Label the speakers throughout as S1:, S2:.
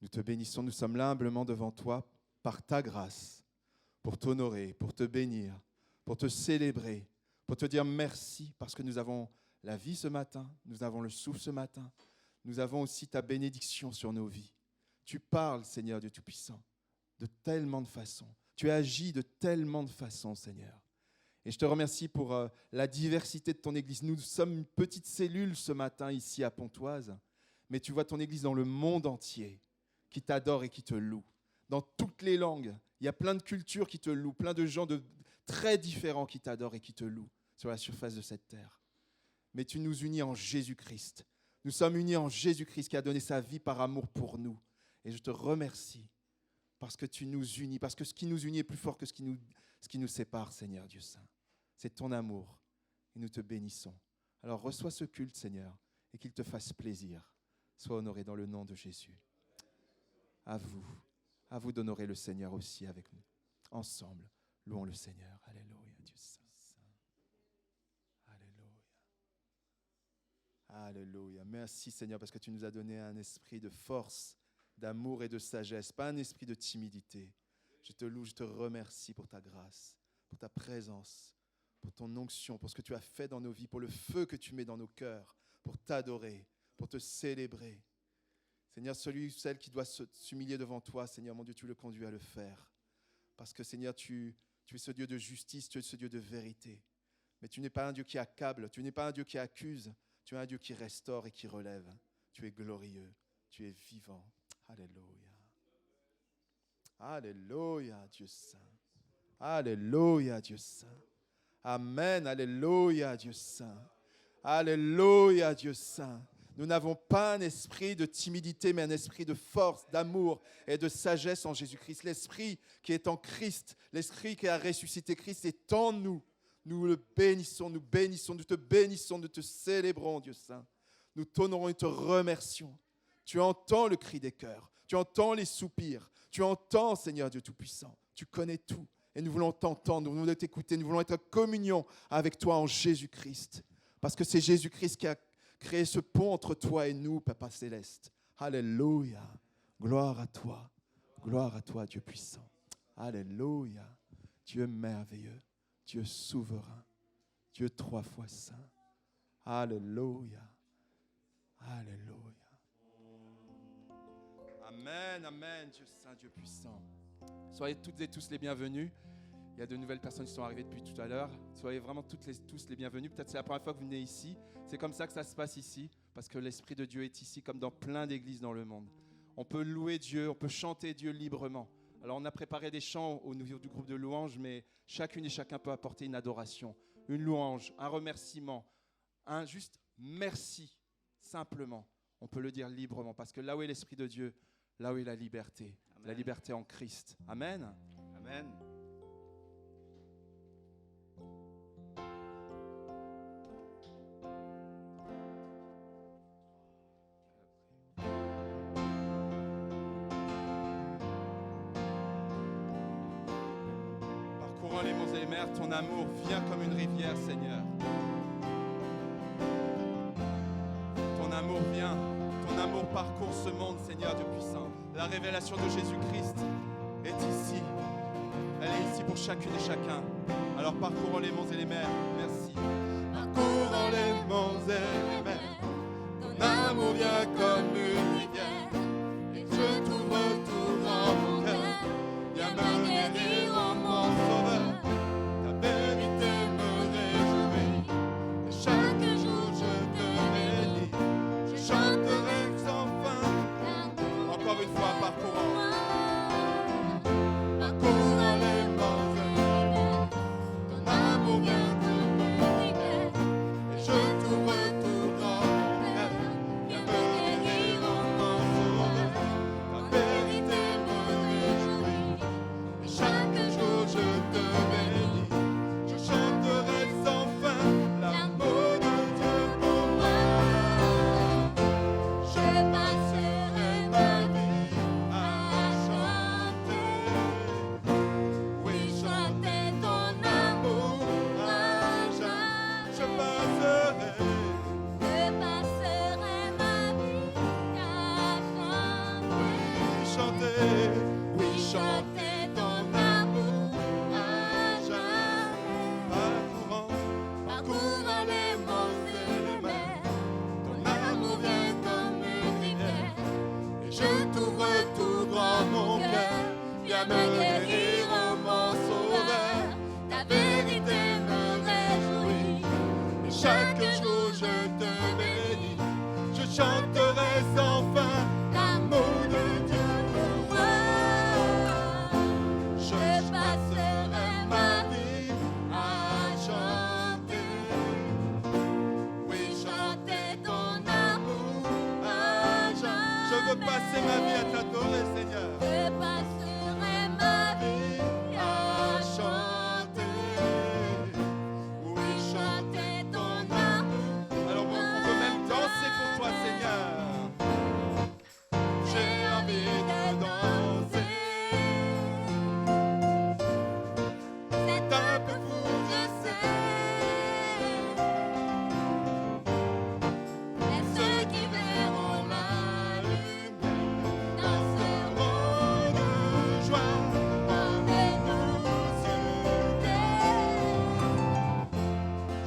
S1: Nous te bénissons, nous sommes là humblement devant toi par ta grâce, pour t'honorer, pour te bénir, pour te célébrer, pour te dire merci parce que nous avons la vie ce matin, nous avons le souffle ce matin, nous avons aussi ta bénédiction sur nos vies. Tu parles, Seigneur Dieu Tout-Puissant, de tellement de façons. Tu agis de tellement de façons, Seigneur. Et je te remercie pour la diversité de ton Église. Nous sommes une petite cellule ce matin ici à Pontoise, mais tu vois ton Église dans le monde entier qui t'adore et qui te loue. Dans toutes les langues, il y a plein de cultures qui te louent, plein de gens très différents qui t'adorent et qui te louent sur la surface de cette terre. Mais tu nous unis en Jésus-Christ. Nous sommes unis en Jésus-Christ qui a donné sa vie par amour pour nous. Et je te remercie parce que tu nous unis, parce que ce qui nous unit est plus fort que ce qui nous sépare, Seigneur Dieu Saint. C'est ton amour et nous te bénissons. Alors reçois ce culte, Seigneur, et qu'il te fasse plaisir. Sois honoré dans le nom de Jésus. À vous d'honorer le Seigneur aussi avec nous. Ensemble, louons le Seigneur. Alléluia, Dieu Saint. Alléluia. Alléluia. Merci Seigneur parce que tu nous as donné un esprit de force, d'amour et de sagesse, pas un esprit de timidité. Je te loue, je te remercie pour ta grâce, pour ta présence, pour ton onction, pour ce que tu as fait dans nos vies, pour le feu que tu mets dans nos cœurs, pour t'adorer, pour te célébrer. Seigneur, celui ou celle qui doit s'humilier devant toi, Seigneur, mon Dieu, tu le conduis à le faire. Parce que Seigneur, tu es ce Dieu de justice, tu es ce Dieu de vérité. Mais tu n'es pas un Dieu qui accable, tu n'es pas un Dieu qui accuse, tu es un Dieu qui restaure et qui relève. Tu es glorieux, tu es vivant. Alléluia. Alléluia, Dieu Saint. Alléluia, Dieu Saint. Amen, alléluia, Dieu Saint. Alléluia, Dieu Saint. Nous n'avons pas un esprit de timidité, mais un esprit de force, d'amour et de sagesse en Jésus-Christ. L'esprit qui est en Christ, l'esprit qui a ressuscité Christ est en nous. Nous le bénissons, nous te bénissons, nous te célébrons, Dieu Saint. Nous t'honorons et te remercions. Tu entends le cri des cœurs, tu entends les soupirs, tu entends, Seigneur Dieu Tout-Puissant. Tu connais tout et nous voulons t'entendre, nous voulons t'écouter, nous voulons être en communion avec toi en Jésus-Christ. Parce que c'est Jésus-Christ qui a créé ce pont entre toi et nous, Papa Céleste. Alléluia. Gloire à toi, Dieu puissant. Alléluia. Dieu merveilleux, Dieu souverain, Dieu 3 fois saint. Alléluia. Alléluia. Amen, amen, Dieu saint, Dieu puissant. Soyez toutes et tous les bienvenus. Il y a de nouvelles personnes qui sont arrivées depuis tout à l'heure. Soyez vraiment tous les bienvenus. Peut-être c'est la première fois que vous venez ici. C'est comme ça que ça se passe ici, parce que l'Esprit de Dieu est ici, comme dans plein d'églises dans le monde. On peut louer Dieu, on peut chanter Dieu librement. Alors on a préparé des chants au niveau du groupe de louanges, mais chacune et chacun peut apporter une adoration, une louange, un remerciement, un juste merci, simplement. On peut le dire librement, parce que là où est l'Esprit de Dieu, là où est la liberté. Amen. La liberté en Christ. Amen.
S2: Amen.
S1: Parcourant les monts et les mers, ton amour vient comme une rivière, Seigneur. Ton amour vient, ton amour parcourt ce monde, Seigneur Dieu puissant. La révélation de Jésus-Christ est ici. Elle est ici pour chacune et chacun. Alors parcourons les monts et les mers. Merci. Parcourons les monts et les mers. Ton amour vient comme une rivière. Et je trouve tout dans mon cœur. Viens me guérir, oh mon sauveur. Ta vérité me réjouit. Et chaque jour je te bénis. Je chanterai sans fin. Encore une fois, parcourons. Parcourons les monts et les mers. Ton amour vient comme une rivière. Et je trouve tout dans mon cœur. Viens me guérir,
S2: chanter ton amour à jamais. Parcourant les monts et les mers, ton amour vient comme une rivière. Et je t'ouvre tout grand mon cœur, viens me guérir, oh mon sauveur. Ta vérité me réjouit, et chaque jour je te bénis. Je chanterai sans fin l'amour de Dieu pour moi. Je passerai ma vie à chanter. Oui, chanter ton amour à jamais.
S1: Je veux passer ma vie à t'adorer, Seigneur.
S2: Je passerai ma vie à chanter. Oui, chanter ton amour.
S1: Alors on veut même danser pour toi, Seigneur.
S2: J'ai envie de danser. C'est un peu fou, je sais. Mais ceux qui verront la lumière danseront de joie dans les douces terres.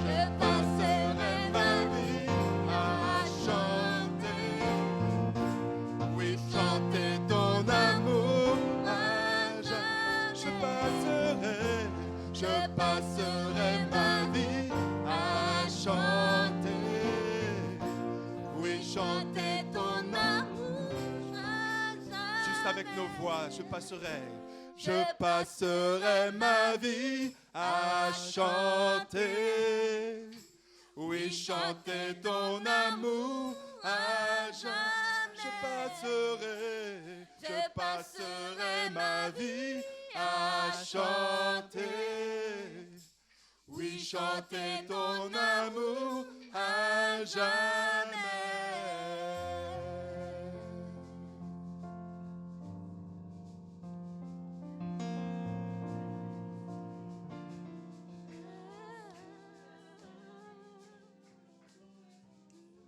S2: Je passerai ma vie à chanter.
S1: Oui, chanter ton amour à jamais. Je passerai ma vie à chanter. Oui, chanter ton amour. Juste avec nos voix, je passerai ma vie à chanter. Oui, chanter ton amour à jamais. Je passerai ma vie à chanter. Oui, chanter ton amour à jamais.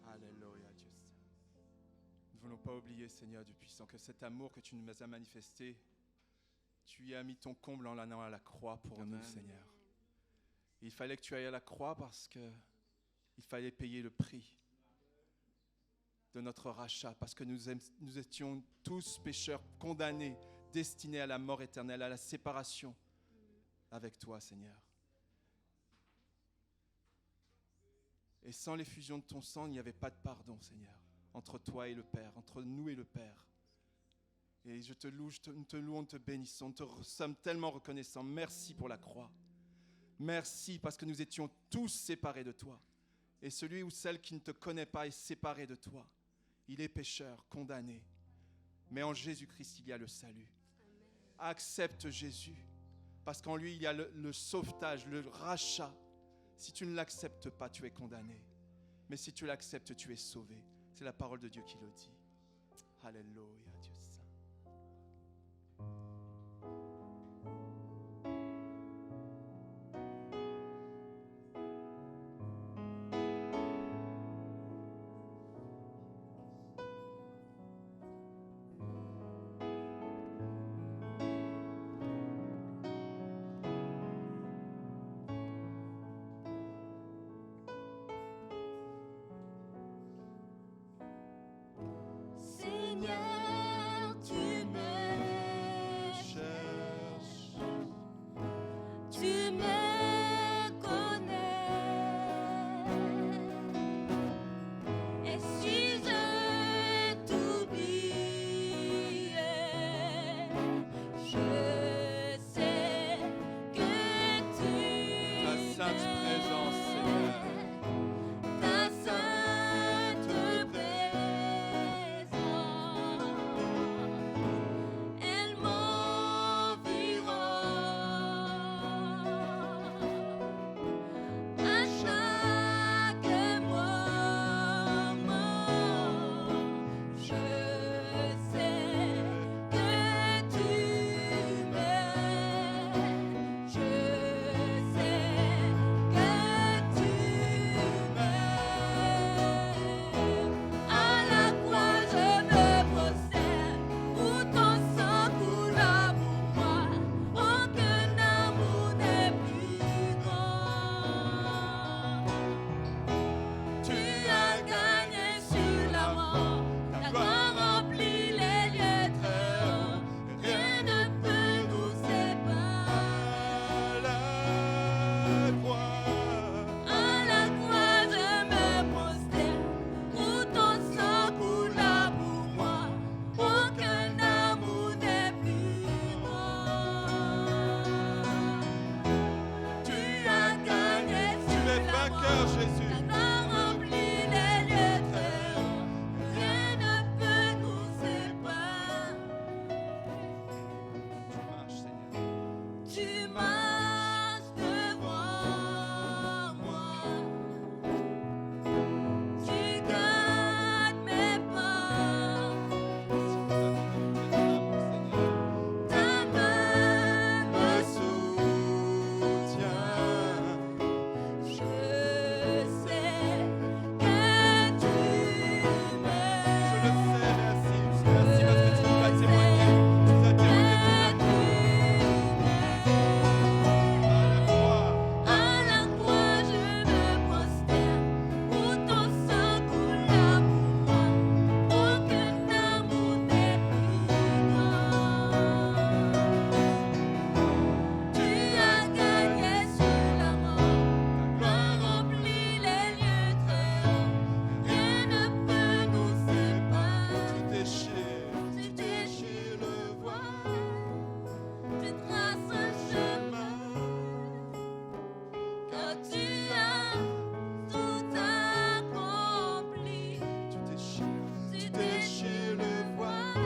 S1: Alléluia, Dieu Saint. Nous ne voulons pas oublier, Seigneur Dieu puissant, que cet amour que tu nous as manifesté, tu y as mis ton comble en l'allant à la croix pour nous, Seigneur. Il fallait que tu ailles à la croix parce qu'il fallait payer le prix de notre rachat, parce que nous étions tous pécheurs, condamnés, destinés à la mort éternelle, à la séparation avec toi, Seigneur. Et sans l'effusion de ton sang, il n'y avait pas de pardon, Seigneur, entre toi et le Père, entre nous et le Père. Et je te loue, nous te louons, nous te bénissons, nous te sommes tellement reconnaissants. Merci pour la croix. Merci parce que nous étions tous séparés de toi. Et celui ou celle qui ne te connaît pas est séparé de toi. Il est pécheur, condamné. Mais en Jésus-Christ, il y a le salut. Accepte Jésus, parce qu'en lui, il y a le sauvetage, le rachat. Si tu ne l'acceptes pas, tu es condamné. Mais si tu l'acceptes, tu es sauvé. C'est la parole de Dieu qui le dit. Alléluia, Dieu saint.
S2: Seigneur, tu me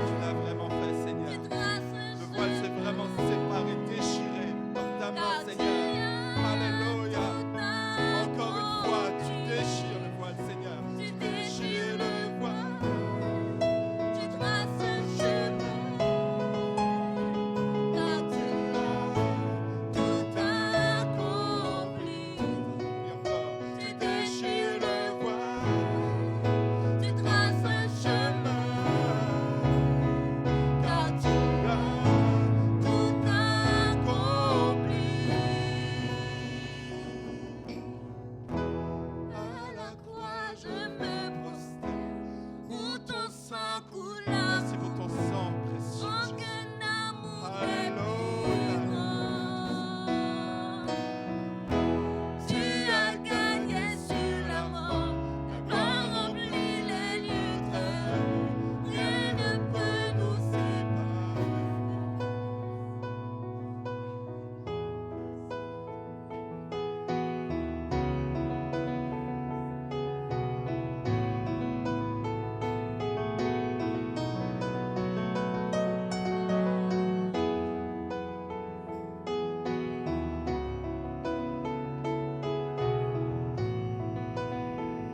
S1: tu l'as vraiment fait, Seigneur.
S2: Tu traces un
S1: Le voile s'est
S2: chemin.
S1: vraiment séparé, déchiré par ta main, Seigneur. Alléluia. Encore une fois, tu déchires le voile, Seigneur.
S2: Tu
S1: Tu déchires le voile.
S2: Tu traces un chemin, car tu as tout accompli.
S1: Et encore, tu déchires le voile.
S2: Tu traces un chemin, car tu as tout accompli. À la croix, je me prosterne, où ton sang coula.
S1: Merci pour ton sang précieux. Jésus.
S2: Aucun amour n'est
S1: Alléluia.
S2: plus grand. Tu as gagné sur la mort, ta gloire remplit les lieux très hauts. Rien ne peut nous séparer.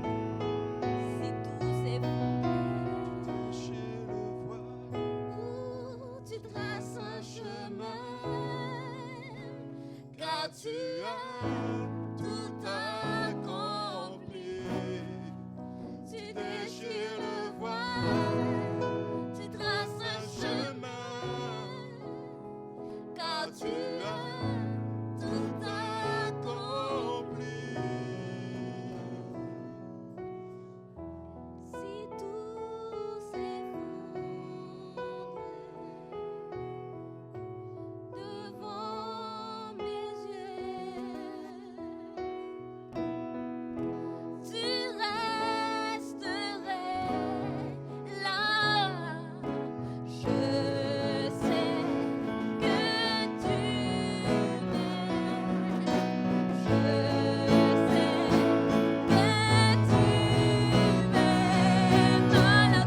S2: Si tout s'effondrait,
S1: Déchire le voile.
S2: où tu traces un chemin, car tu as tout accompli. Tu déchires le voile, tu traces un chemin, car tu as tout accompli. Si tout s'effondrait devant mes yeux, tu resterais là. Je sais que tu m'aimes. Je sais que tu m'aimes. À la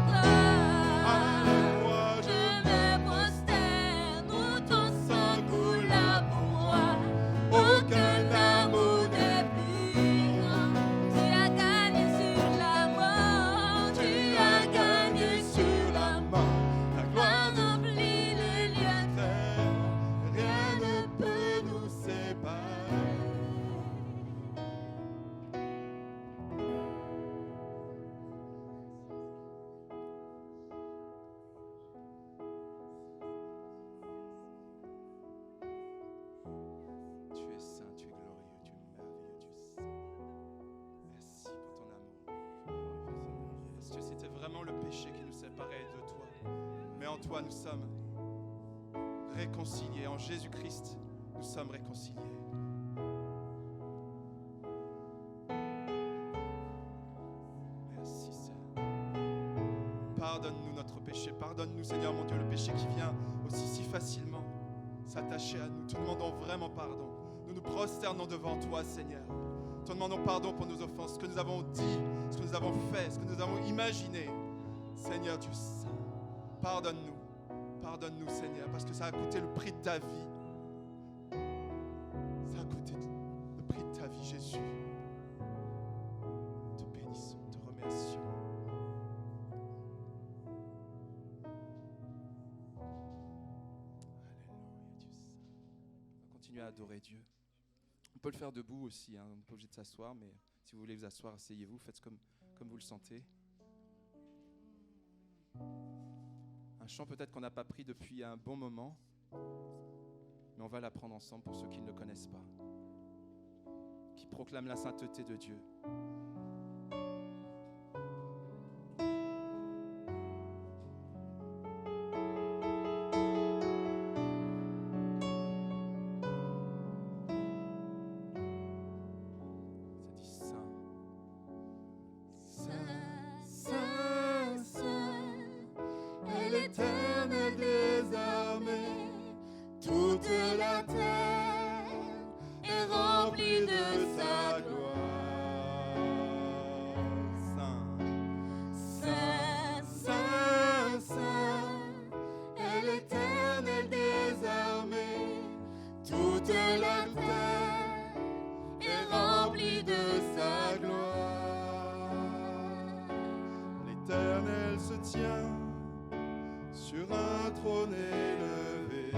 S2: croix, je me prosterne, où ton sang coula pour moi. Aucun amour n'est plus grand. Tu as gagné sur la mort. Tu as gagné sur la mort. Ta gloire remplit les lieux très hauts. Rien ne peut nous séparer.
S1: Tu es saint, tu es glorieux, tu es merveilleux, Dieu saint. Merci pour ton amour. Parce que c'était vraiment le péché qui nous séparait de toi. Mais en toi, nous sommes réconciliés. En Jésus-Christ, nous sommes réconciliés. Merci, Seigneur. Pardonne-nous notre péché. Pardonne-nous, Seigneur, mon Dieu, le péché qui vient aussi si facilement s'attacher à nous. Te demandons vraiment pardon. Nous nous prosternons devant toi, Seigneur. Te demandons pardon pour nos offenses, ce que nous avons dit, ce que nous avons fait, ce que nous avons imaginé. Seigneur Dieu saint, pardonne-nous. Pardonne-nous, Seigneur, parce que ça a coûté le prix de ta vie. Ça a coûté le prix de ta vie, Jésus. Te bénissons, te remercions. Alléluia, Dieu saint. On va continuer à adorer Dieu. On peut le faire debout aussi, hein. On n'est pas obligé de s'asseoir, mais si vous voulez vous asseoir, asseyez-vous, faites comme vous le sentez. Un chant peut-être qu'on n'a pas pris depuis un bon moment, mais on va l'apprendre ensemble pour ceux qui ne le connaissent pas, qui proclament la sainteté de Dieu.
S2: L'éternel des armées, toute la terre est remplie de sa gloire.
S1: sur un trône élevé.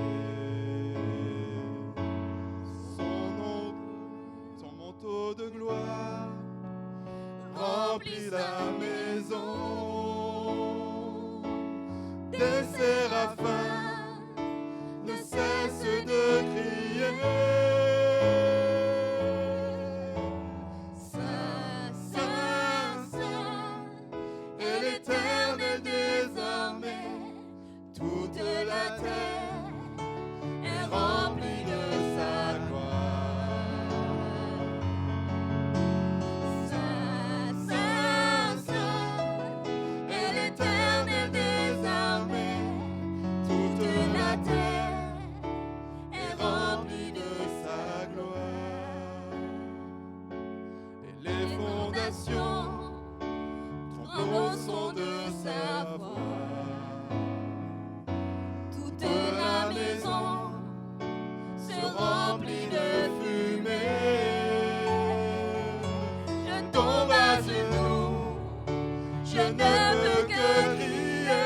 S1: Son manteau de gloire remplit la maison. Des séraphins ne cessent de crier. Saint, Saint, Saint est l'Éternel désormais. Toute la terre est remplie de sa gloire. Saint, Saint, Saint est l'Éternel des armées. Toute la terre est remplie de sa gloire. Et les fondations tremblent au son de sa voix. Toute la maison se remplit de fumée. Je tombe à genoux, je ne peux que crier.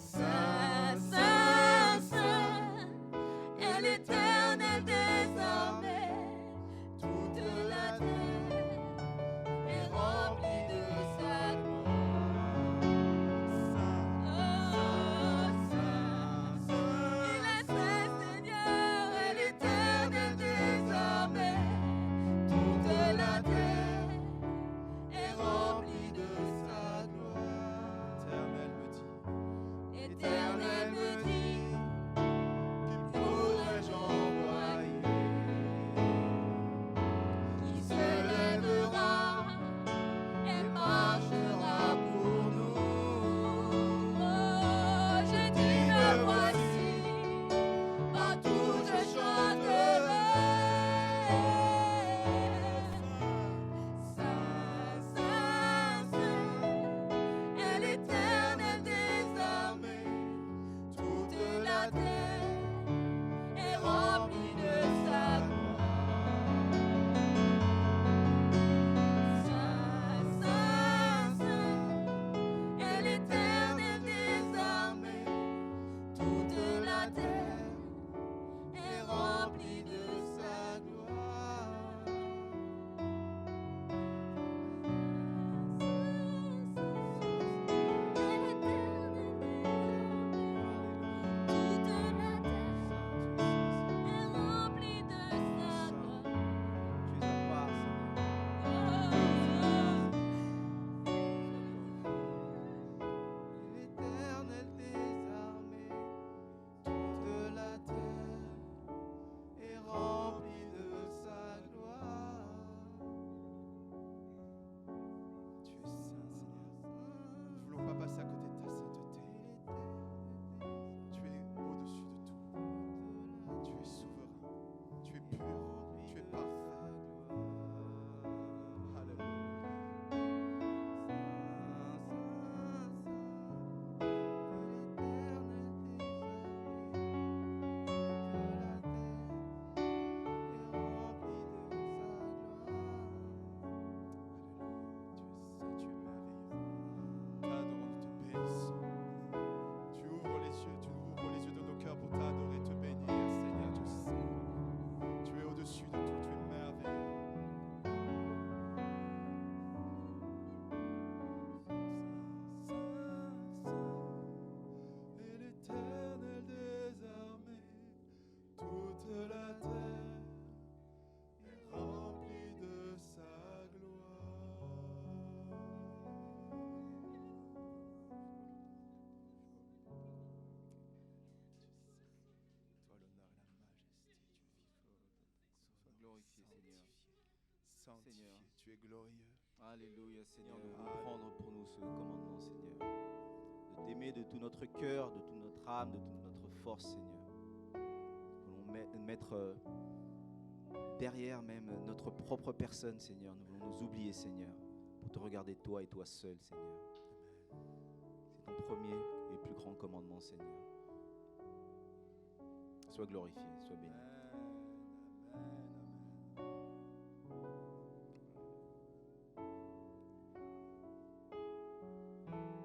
S1: Saint, Saint, Saint est l'Éternel des armées. Toute la terre est remplie de sa gloire. Il est très Seigneur et l'Éternel des armées. Toute la terre est remplie de sa gloire. Éternel me dit, qui pourrais-je envoyer? Qui se lèvera et marchera pour nous? Oh, j'ai dit me voici, partout je chanterai. Saint, Saint, Saint est l'Éternel des armées. Toute la terre est remplie de sa gloire. Saint, Saint, Saint est l'Éternel des armées. Toute la terre est remplie de sa gloire. Toute la terre est remplie de sa gloire. L'Éternel des armées, toute la terre est remplie de sa gloire. Tu es saint, Seigneur. Nous ne voulons pas passer à côté de ta sainteté. Tu es au-dessus de tout. Tu es souverain. Tu es pur. Tu es parfait. Alléluia. Tu ouvres les yeux, tu ouvres les yeux de nos cœurs pour t'adorer, te bénir, Seigneur, tu sais. Tu es au-dessus de tout, tu es merveilleux. Et l'Éternel des armées, toute la terre est remplie de sa gloire. Toi l'honneur et la majesté, Dieu vivant.
S3: Sois glorifié, Seigneur.
S1: Sanctifié, tu es glorieux.
S3: Alléluia, Seigneur. Nous
S1: Alléluia.
S3: voulons prendre pour nous ce commandement, Seigneur. De t'aimer de tout notre cœur, de toute notre âme, de toute notre force, Seigneur. Nous voulons mettre derrière même notre propre personne, Seigneur. Nous voulons nous oublier, Seigneur, pour te regarder toi et toi seul, Seigneur. C'est ton premier et plus grand commandement, Seigneur. Sois glorifié, sois béni.
S1: Amen.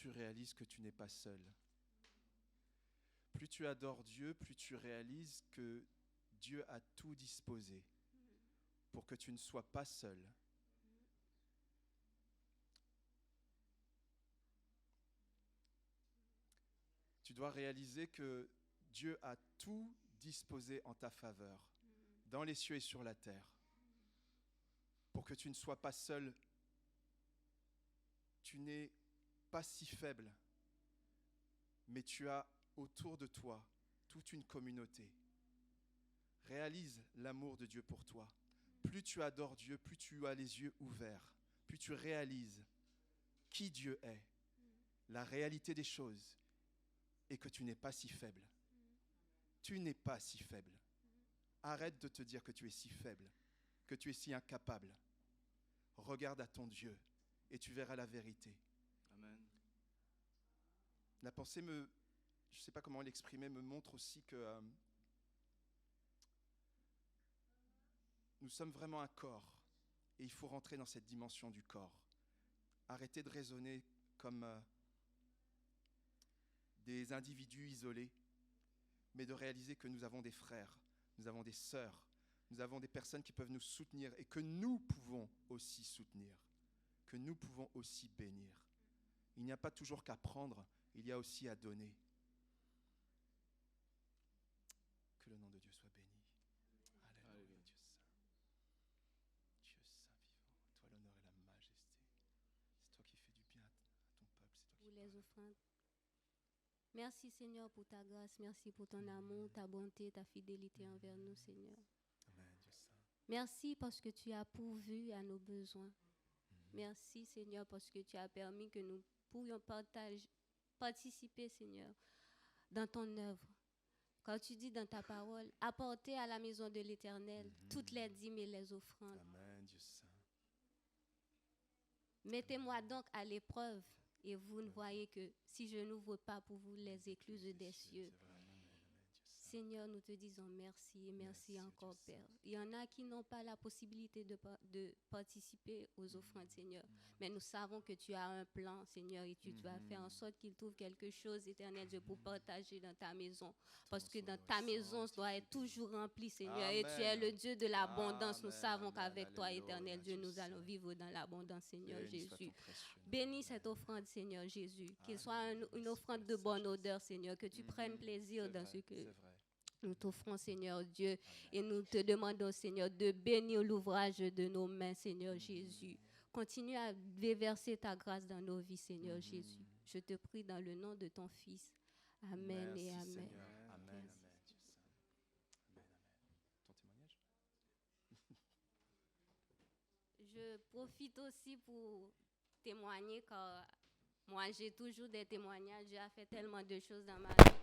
S1: tu réalises que tu n'es pas seul. Plus tu adores Dieu, plus tu réalises que Dieu a tout disposé pour que tu ne sois pas seul. Tu dois réaliser que Dieu a tout disposé en ta faveur, dans les cieux et sur la terre, pour que tu ne sois pas seul. Tu n'es pas si faible, mais tu as autour de toi toute une communauté. Réalise l'amour de Dieu pour toi. Plus tu adores Dieu, plus tu as les yeux ouverts, plus tu réalises qui Dieu est, la réalité des choses, et que tu n'es pas si faible. Tu n'es pas si faible. Arrête de te dire que tu es si faible, que tu es si incapable. Regarde à ton Dieu et tu verras la vérité.
S3: Amen.
S1: La pensée je ne sais pas comment l'exprimer, me montre aussi que nous sommes vraiment un corps et il faut rentrer dans cette dimension du corps. Arrêtez de raisonner comme des individus isolés, mais de réaliser que nous avons des frères, nous avons des sœurs, nous avons des personnes qui peuvent nous soutenir et que nous pouvons aussi soutenir, que nous pouvons aussi bénir. Il n'y a pas toujours qu'à prendre, il y a aussi à donner. Que le nom de Dieu soit béni. Alléluia, Dieu saint. Dieu saint vivant, toi l'honneur et la majesté. C'est toi qui fais du bien à ton peuple, c'est toi
S2: Pour
S1: qui
S2: les
S1: parles.
S2: offrandes. Merci Seigneur pour ta grâce, merci pour ton amour, ta bonté, ta fidélité envers nous Seigneur.
S1: Amen, Dieu saint.
S2: Merci parce que tu as pourvu à nos besoins. Merci Seigneur parce que tu as permis que nous pourrions participer Seigneur dans ton œuvre. Quand tu dis dans ta parole, apporter à la maison de l'Éternel toutes les dîmes et les offrandes.
S1: Amen, Dieu saint.
S2: Mettez-moi donc à l'épreuve et vous ne voyez que si je n'ouvre pas pour vous les écluses des cieux.
S1: C'est vrai. Amen, Dieu saint.
S2: Seigneur, nous te disons merci et merci
S1: Merci,
S2: encore,
S1: Dieu
S2: Père. Il y en a qui n'ont pas la possibilité de participer aux offrandes, Seigneur. Mais nous savons que tu as un plan, Seigneur, et tu vas faire en sorte qu'ils trouvent quelque chose, éternel Dieu, pour partager dans ta maison. Parce que dans ta maison, ça doit être toujours rempli, Seigneur. Et tu es
S1: Amen.
S2: le Dieu de l'abondance. Nous
S1: Amen,
S2: savons
S1: amen,
S2: qu'avec toi,
S1: alléluia,
S2: éternel Dieu,
S1: Dieu
S2: nous allons
S1: saint.
S2: vivre dans l'abondance, Seigneur
S1: Béni soit
S2: Jésus.
S1: ton précieux nom.
S2: Bénis cette offrande, Seigneur Jésus. Qu'il soit
S1: Alléluia,
S2: une
S1: merci
S2: offrande
S1: pour
S2: de
S1: la
S2: bonne
S1: sagesse.
S2: odeur, Seigneur. Que tu prennes plaisir
S1: C'est
S2: dans
S1: vrai,
S2: ce que
S1: c'est vrai.
S2: nous t'offrons, Seigneur Dieu, et nous te demandons, Seigneur, de bénir l'ouvrage de nos mains, Seigneur Jésus. Continue à déverser ta grâce dans nos vies, Seigneur Jésus. Je te prie dans le nom de ton Fils. Amen
S1: Merci,
S2: et amen.
S1: Seigneur. Amen,
S2: Merci.
S1: amen, Dieu saint. Amen, amen. Ton témoignage?
S2: Je profite aussi pour témoigner car moi, j'ai toujours des témoignages. J'ai fait tellement de choses dans ma vie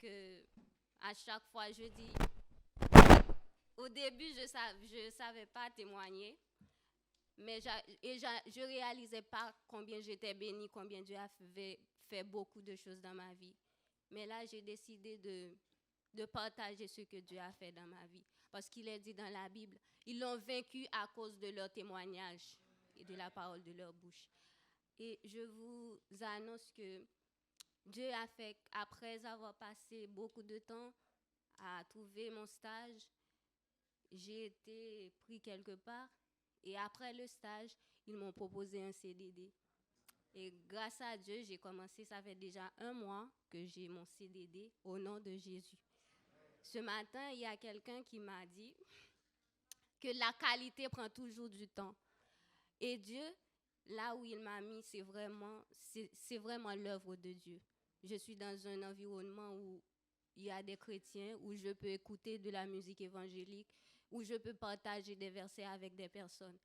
S2: que à chaque fois, je dis... Au début, je savais pas témoigner, mais je réalisais pas combien j'étais bénie, combien Dieu avait fait beaucoup de choses dans ma vie. Mais là, j'ai décidé de partager ce que Dieu a fait dans ma vie. Parce qu'il est dit dans la Bible, ils l'ont vaincu à cause de leur témoignage et de la parole de leur bouche. Et je vous annonce que Dieu a fait, après avoir passé beaucoup de temps à trouver mon stage, j'ai été pris quelque part et après le stage, ils m'ont proposé un CDD. Et grâce à Dieu, j'ai commencé, ça fait déjà 1 mois que j'ai mon CDD au nom de Jésus. Ce matin, il y a quelqu'un qui m'a dit que la qualité prend toujours du temps. Et Dieu, là où il m'a mis, c'est vraiment l'œuvre de Dieu. Je suis dans un environnement où il y a des chrétiens, où je peux écouter de la musique évangélique, où je peux partager des versets avec des personnes.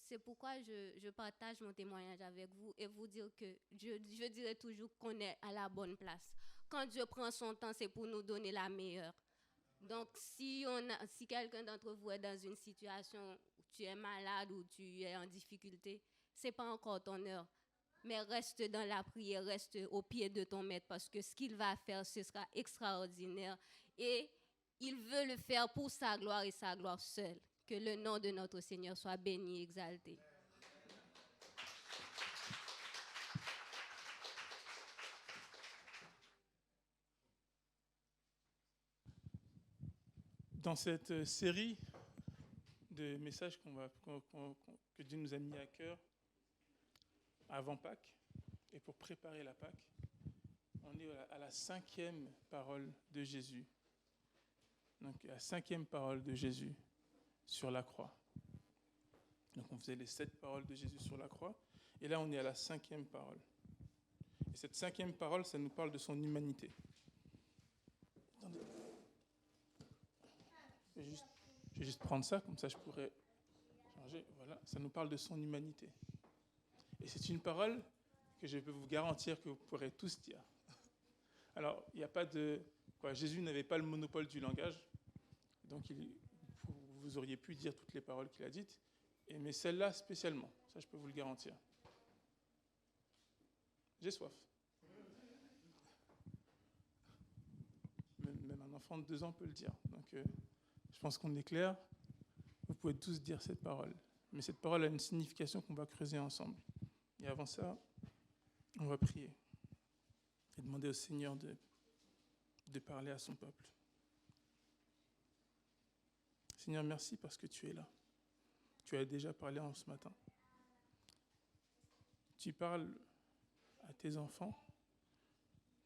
S2: C'est pourquoi je partage mon témoignage avec vous et vous dire que je dirais toujours qu'on est à la bonne place. Quand Dieu prend son temps, c'est pour nous donner la meilleure. Donc, si quelqu'un d'entre vous est dans une situation où tu es malade ou tu es en difficulté, ce n'est pas encore ton heure. Mais reste dans la prière, reste au pied de ton maître parce que ce qu'il va faire, ce sera extraordinaire. Et il veut le faire pour sa gloire et sa gloire seule. Que le nom de notre Seigneur soit béni et exalté.
S4: Dans cette série de messages que Dieu nous a mis à cœur avant Pâques et pour préparer la Pâques, on est à la 5e parole de Jésus. Donc la 5e parole de Jésus sur la croix. Donc on faisait les 7 paroles de Jésus sur la croix, et là on est à la 5e parole. Et cette 5e parole, ça nous parle de son humanité. Attendez. Je vais juste prendre ça, comme ça je pourrais changer. Voilà, ça nous parle de son humanité. Et c'est une parole que je peux vous garantir que vous pourrez tous dire. Alors, il n'y a pas de... Jésus n'avait pas le monopole du langage, donc vous auriez pu dire toutes les paroles qu'il a dites, mais celle-là spécialement, ça je peux vous le garantir. J'ai soif. Même un enfant de 2 ans peut le dire. Donc, je pense qu'on est clair. Vous pouvez tous dire cette parole. Mais cette parole a une signification qu'on va creuser ensemble. Et avant ça, on va prier et demander au Seigneur de parler à son peuple. Seigneur, merci parce que tu es là. Tu as déjà parlé en ce matin. Tu parles à tes enfants.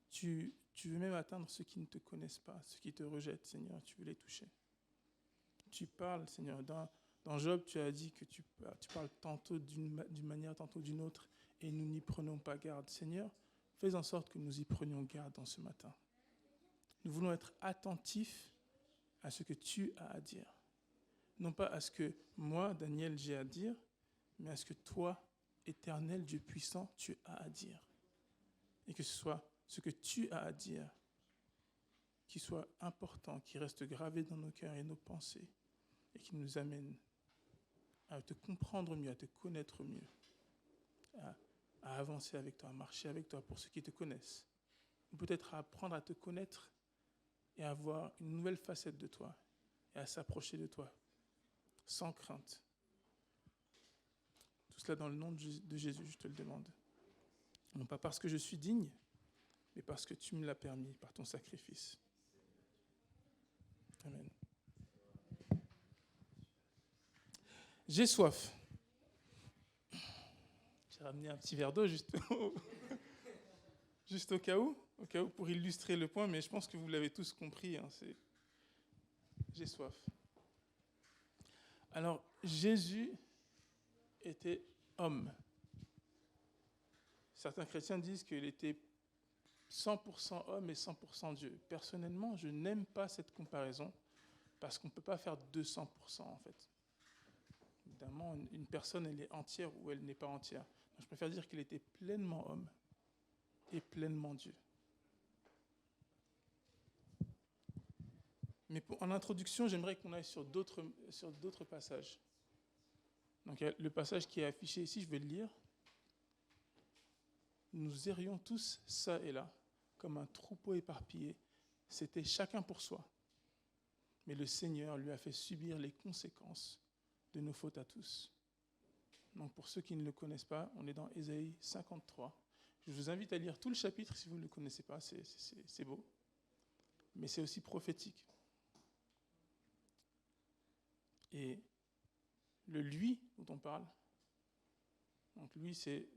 S4: Tu veux même atteindre ceux qui ne te connaissent pas, ceux qui te rejettent, Seigneur. Tu veux les toucher. Tu parles, Seigneur. Dans Job, tu as dit que tu parles tantôt d'une manière, tantôt d'une autre, et nous n'y prenons pas garde. Seigneur, fais en sorte que nous y prenions garde dans ce matin. Nous voulons être attentifs à ce que tu as à dire. Non pas à ce que moi, Daniel, j'ai à dire, mais à ce que toi, éternel Dieu puissant, tu as à dire. Et que ce soit ce que tu as à dire qui soit important, qui reste gravé dans nos cœurs et nos pensées, et qui nous amène à te comprendre mieux, à te connaître mieux, à avancer avec toi, à marcher avec toi pour ceux qui te connaissent. Ou peut-être à apprendre à te connaître et à avoir une nouvelle facette de toi et à s'approcher de toi sans crainte. Tout cela dans le nom de Jésus, je te le demande. Non pas parce que je suis digne, mais parce que tu me l'as permis par ton sacrifice. Amen. J'ai soif. J'ai ramené un petit verre d'eau juste au cas où pour illustrer le point, mais je pense que vous l'avez tous compris. J'ai soif. Alors, Jésus était homme. Certains chrétiens disent qu'il était 100% homme et 100% Dieu. Personnellement, je n'aime pas cette comparaison parce qu'on ne peut pas faire 200% en fait. Évidemment, une personne, elle est entière ou elle n'est pas entière. Donc, je préfère dire qu'il était pleinement homme et pleinement Dieu. Mais en introduction, j'aimerais qu'on aille sur d'autres passages. Donc, le passage qui est affiché ici, je vais le lire. Nous errions tous ça et là, comme un troupeau éparpillé. C'était chacun pour soi. Mais le Seigneur lui a fait subir les conséquences de nos fautes à tous. Donc pour ceux qui ne le connaissent pas, on est dans Ésaïe 53. Je vous invite à lire tout le chapitre si vous ne le connaissez pas, c'est beau. Mais c'est aussi prophétique. Et le lui dont on parle, donc lui c'est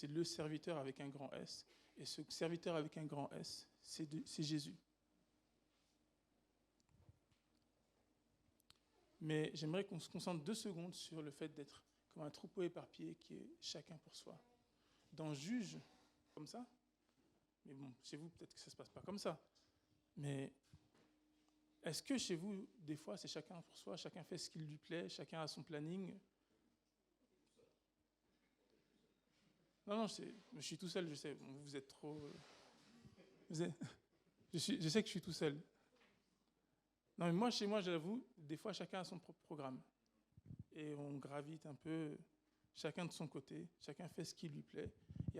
S4: le serviteur avec un grand S. Et ce serviteur avec un grand S, c'est Jésus. Mais j'aimerais qu'on se concentre 2 secondes sur le fait d'être comme un troupeau éparpillé qui est chacun pour soi. Dans Juge, comme ça, mais bon, chez vous, peut-être que ça ne se passe pas comme ça. Mais est-ce que chez vous, des fois, c'est chacun pour soi, chacun fait ce qu'il lui plaît, chacun a son planning? Non, je suis tout seul, je sais. Bon, vous êtes trop... je sais que je suis tout seul. Non, mais moi, chez moi, j'avoue, des fois, chacun a son propre programme. Et on gravite un peu, chacun de son côté, chacun fait ce qui lui plaît. Il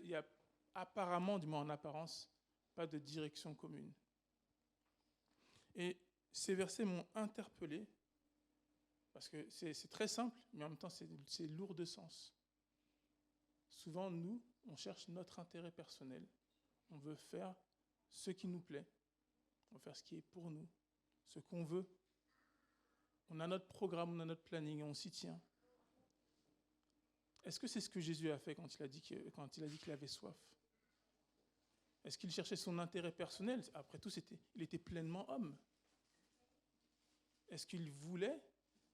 S4: y a apparemment, du moins en apparence, pas de direction commune. Et ces versets m'ont interpellé, parce que c'est très simple, mais en même temps, c'est lourd de sens. Souvent, nous, on cherche notre intérêt personnel. On veut faire ce qui nous plaît. On veut faire ce qui est pour nous, ce qu'on veut, On a notre programme, on a notre planning, et on s'y tient. Est-ce que c'est ce que Jésus a fait quand il a dit qu'il avait soif? Est-ce qu'il cherchait son intérêt personnel? Après tout, il était pleinement homme. Est-ce qu'il voulait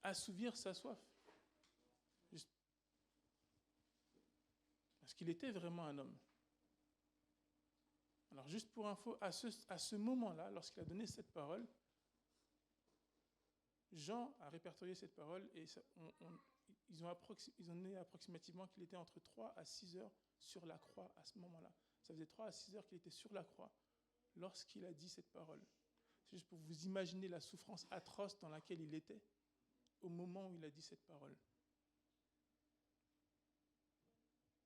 S4: assouvir sa soif? Est-ce qu'il était vraiment un homme? Alors, juste pour info, à ce moment-là, lorsqu'il a donné cette parole, Jean a répertorié cette parole et ils ont donné approximativement qu'il était entre 3 à 6 heures sur la croix à ce moment-là. Ça faisait 3 à 6 heures qu'il était sur la croix lorsqu'il a dit cette parole. C'est juste pour vous imaginer la souffrance atroce dans laquelle il était au moment où il a dit cette parole.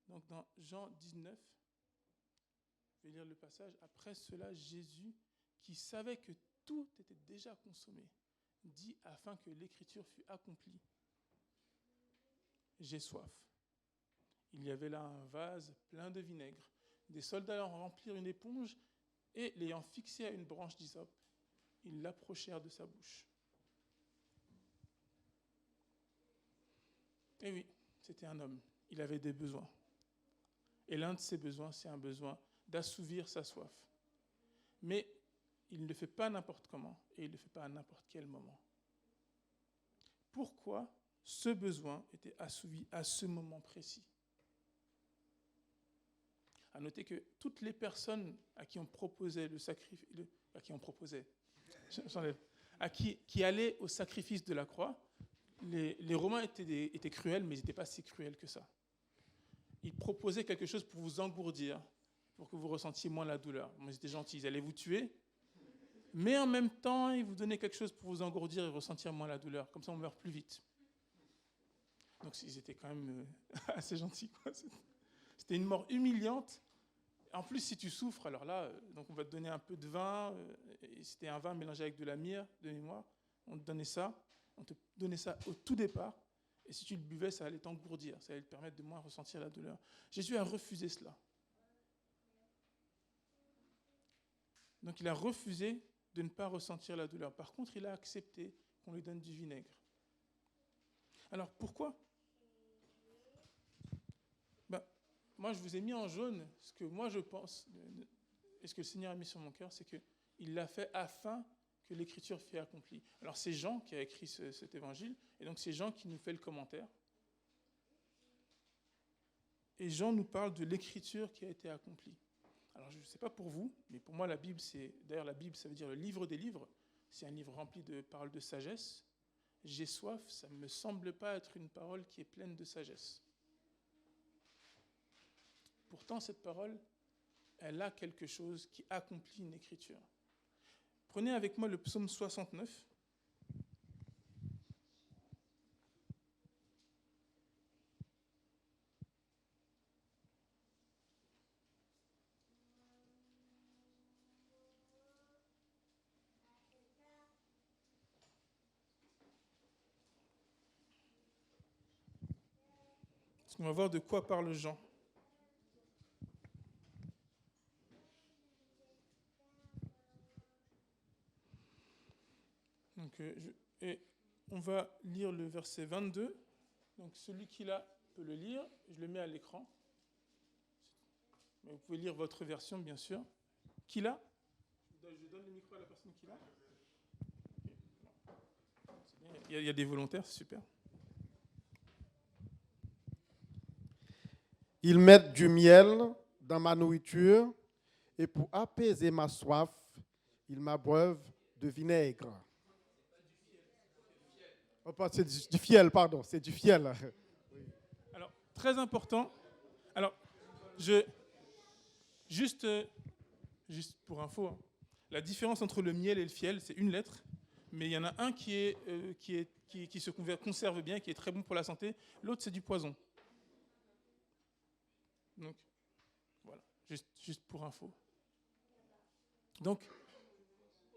S4: Donc dans Jean 19, je vais lire le passage. Après cela, Jésus, qui savait que tout était déjà consommé, dit afin que l'écriture fût accomplie: j'ai soif. Il y avait là un vase plein de vinaigre. Des soldats en remplirent une éponge et, l'ayant fixé à une branche d'hysope, ils l'approchèrent de sa bouche. Et oui, c'était un homme. Il avait des besoins. Et l'un de ses besoins, c'est un besoin d'assouvir sa soif. Mais il ne le fait pas n'importe comment et il ne le fait pas à n'importe quel moment. Pourquoi ce besoin était assouvi à ce moment précis? À noter que toutes les personnes à qui on proposait le sacrifice, qui allaient au sacrifice de la croix, les Romains étaient cruels, mais ils n'étaient pas si cruels que ça. Ils proposaient quelque chose pour vous engourdir, pour que vous ressentiez moins la douleur. Ils étaient gentils, ils allaient vous tuer, mais en même temps, ils vous donnaient quelque chose pour vous engourdir et ressentir moins la douleur. Comme ça, on meurt plus vite. Donc, ils étaient quand même assez gentils, quoi. C'était une mort humiliante. En plus, si tu souffres, alors là, donc on va te donner un peu de vin. Et c'était un vin mélangé avec de la myrrhe, de mémoire. On te donnait ça au tout départ. Et si tu le buvais, ça allait t'engourdir. Ça allait te permettre de moins ressentir la douleur. Jésus a refusé cela. Donc, il a refusé de ne pas ressentir la douleur. Par contre, il a accepté qu'on lui donne du vinaigre. Alors, pourquoi ? Moi, je vous ai mis en jaune ce que moi je pense, et ce que le Seigneur a mis sur mon cœur, c'est qu'il l'a fait afin que l'Écriture fût accomplie. Alors, c'est Jean qui a écrit cet évangile, et donc c'est Jean qui nous fait le commentaire. Et Jean nous parle de l'Écriture qui a été accomplie. Alors, je ne sais pas pour vous, mais pour moi, la Bible, d'ailleurs, la Bible, ça veut dire le livre des livres. C'est un livre rempli de paroles de sagesse. J'ai soif, ça ne me semble pas être une parole qui est pleine de sagesse. Pourtant, cette parole, elle a quelque chose qui accomplit une écriture. Prenez avec moi le psaume 69. On va voir de quoi parle Jean. Donc, et on va lire le verset 22. Donc, celui qui l'a peut le lire. Je le mets à l'écran. Mais vous pouvez lire votre version, bien sûr. Qui l'a ? Je donne le micro à la personne qui l'a. Il y a des volontaires, c'est super.
S5: Ils mettent du miel dans ma nourriture et pour apaiser ma soif, ils m'abreuvent de vinaigre. Oh, c'est du fiel, pardon, c'est du fiel.
S4: Alors, très important. Alors, juste pour info, la différence entre le miel et le fiel, c'est une lettre, mais il y en a un qui se conserve bien, qui est très bon pour la santé. L'autre, c'est du poison. Donc, voilà, juste pour info. Donc,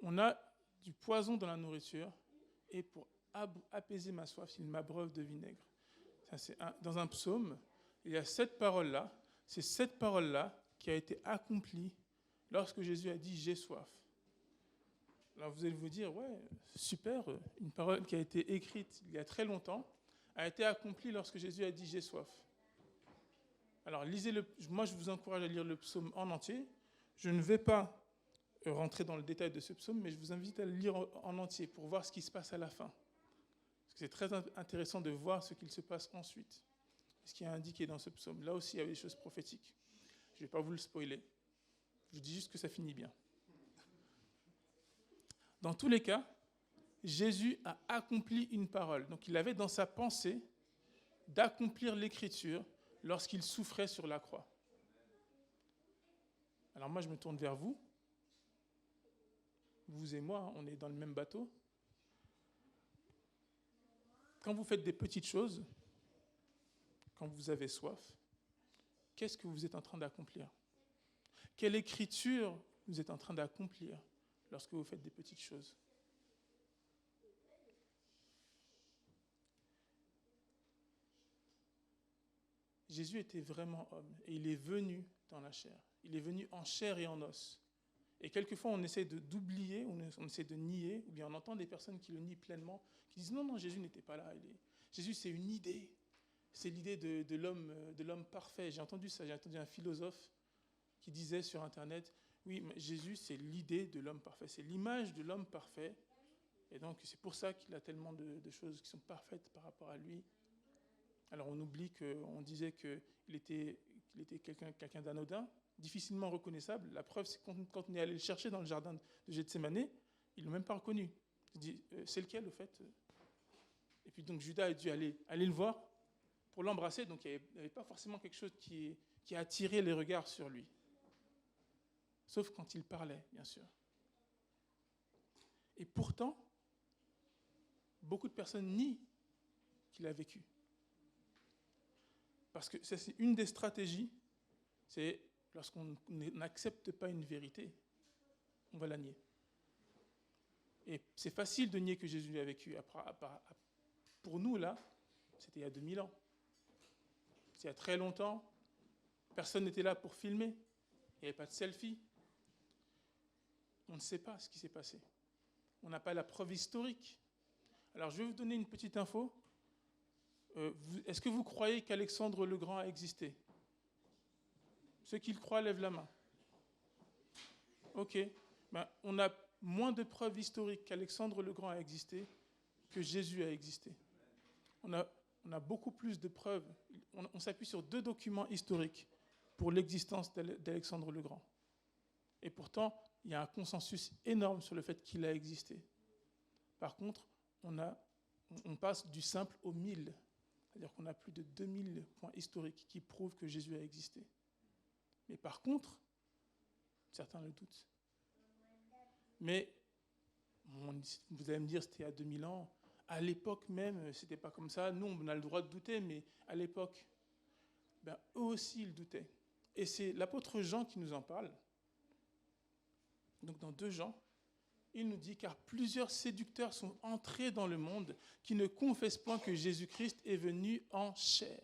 S4: on a du poison dans la nourriture, et pour apaiser ma soif, il m'abreuve de vinaigre. Ça, c'est dans un psaume, il y a cette parole-là. C'est cette parole-là qui a été accomplie lorsque Jésus a dit « j'ai soif ». Alors vous allez vous dire, ouais, super, une parole qui a été écrite il y a très longtemps a été accomplie lorsque Jésus a dit « j'ai soif ». Alors lisez-le, moi je vous encourage à lire le psaume en entier. Je ne vais pas rentrer dans le détail de ce psaume, mais je vous invite à le lire en entier pour voir ce qui se passe à la fin. Parce que c'est très intéressant de voir ce qu'il se passe ensuite, ce qui est indiqué dans ce psaume. Là aussi, il y a des choses prophétiques. Je ne vais pas vous le spoiler. Je vous dis juste que ça finit bien. Dans tous les cas, Jésus a accompli une parole. Donc il avait dans sa pensée d'accomplir l'écriture lorsqu'il souffrait sur la croix. Alors moi, je me tourne vers vous. Vous et moi, on est dans le même bateau. Quand vous faites des petites choses, quand vous avez soif, qu'est-ce que vous êtes en train d'accomplir? Quelle écriture vous êtes en train d'accomplir lorsque vous faites des petites choses? Jésus était vraiment homme et il est venu dans la chair. Il est venu en chair et en os. Et quelquefois, on essaie d'oublier, on essaie de nier, ou bien on entend des personnes qui le nient pleinement, qui disent non, Jésus n'était pas là. Jésus, c'est une idée. C'est l'idée de l'homme parfait. J'ai entendu ça, j'ai entendu un philosophe qui disait sur Internet, oui, mais Jésus, c'est l'idée de l'homme parfait. C'est l'image de l'homme parfait. Et donc, c'est pour ça qu'il a tellement de choses qui sont parfaites par rapport à lui. Alors, on oublie qu'on disait qu'il était quelqu'un d'anodin, difficilement reconnaissable. La preuve, c'est quand on est allé le chercher dans le jardin de Gethsémani, ils ne l'ont même pas reconnu. Il dit, c'est lequel, au fait? Et puis, donc, Judas a dû aller le voir pour l'embrasser. Donc, il n'y avait pas forcément quelque chose qui a attiré les regards sur lui. Sauf quand il parlait, bien sûr. Et pourtant, beaucoup de personnes nient qu'il a vécu. Parce que ça, c'est une des stratégies, c'est lorsqu'on n'accepte pas une vérité, on va la nier. Et c'est facile de nier que Jésus a vécu. Pour nous, là, c'était il y a 2000 ans. C'est il y a très longtemps. Personne n'était là pour filmer. Il n'y avait pas de selfie. On ne sait pas ce qui s'est passé. On n'a pas la preuve historique. Alors, je vais vous donner une petite info. Est-ce que vous croyez qu'Alexandre le Grand a existé? Ceux qui le croient, lèvent la main. Ok. On a moins de preuves historiques qu'Alexandre le Grand a existé que Jésus a existé. On a beaucoup plus de preuves. On s'appuie sur 2 documents historiques pour l'existence d'Alexandre le Grand. Et pourtant, il y a un consensus énorme sur le fait qu'il a existé. Par contre, on passe du simple au 1000. C'est-à-dire qu'on a plus de 2000 points historiques qui prouvent que Jésus a existé. Mais par contre, certains le doutent. Mais, vous allez me dire, c'était il y a 2000 ans. À l'époque même, c'était pas comme ça. Nous, on a le droit de douter, mais à l'époque, eux aussi, ils doutaient. Et c'est l'apôtre Jean qui nous en parle. Donc, dans 2 Jean, il nous dit « Car plusieurs séducteurs sont entrés dans le monde qui ne confessent point que Jésus-Christ est venu en chair. »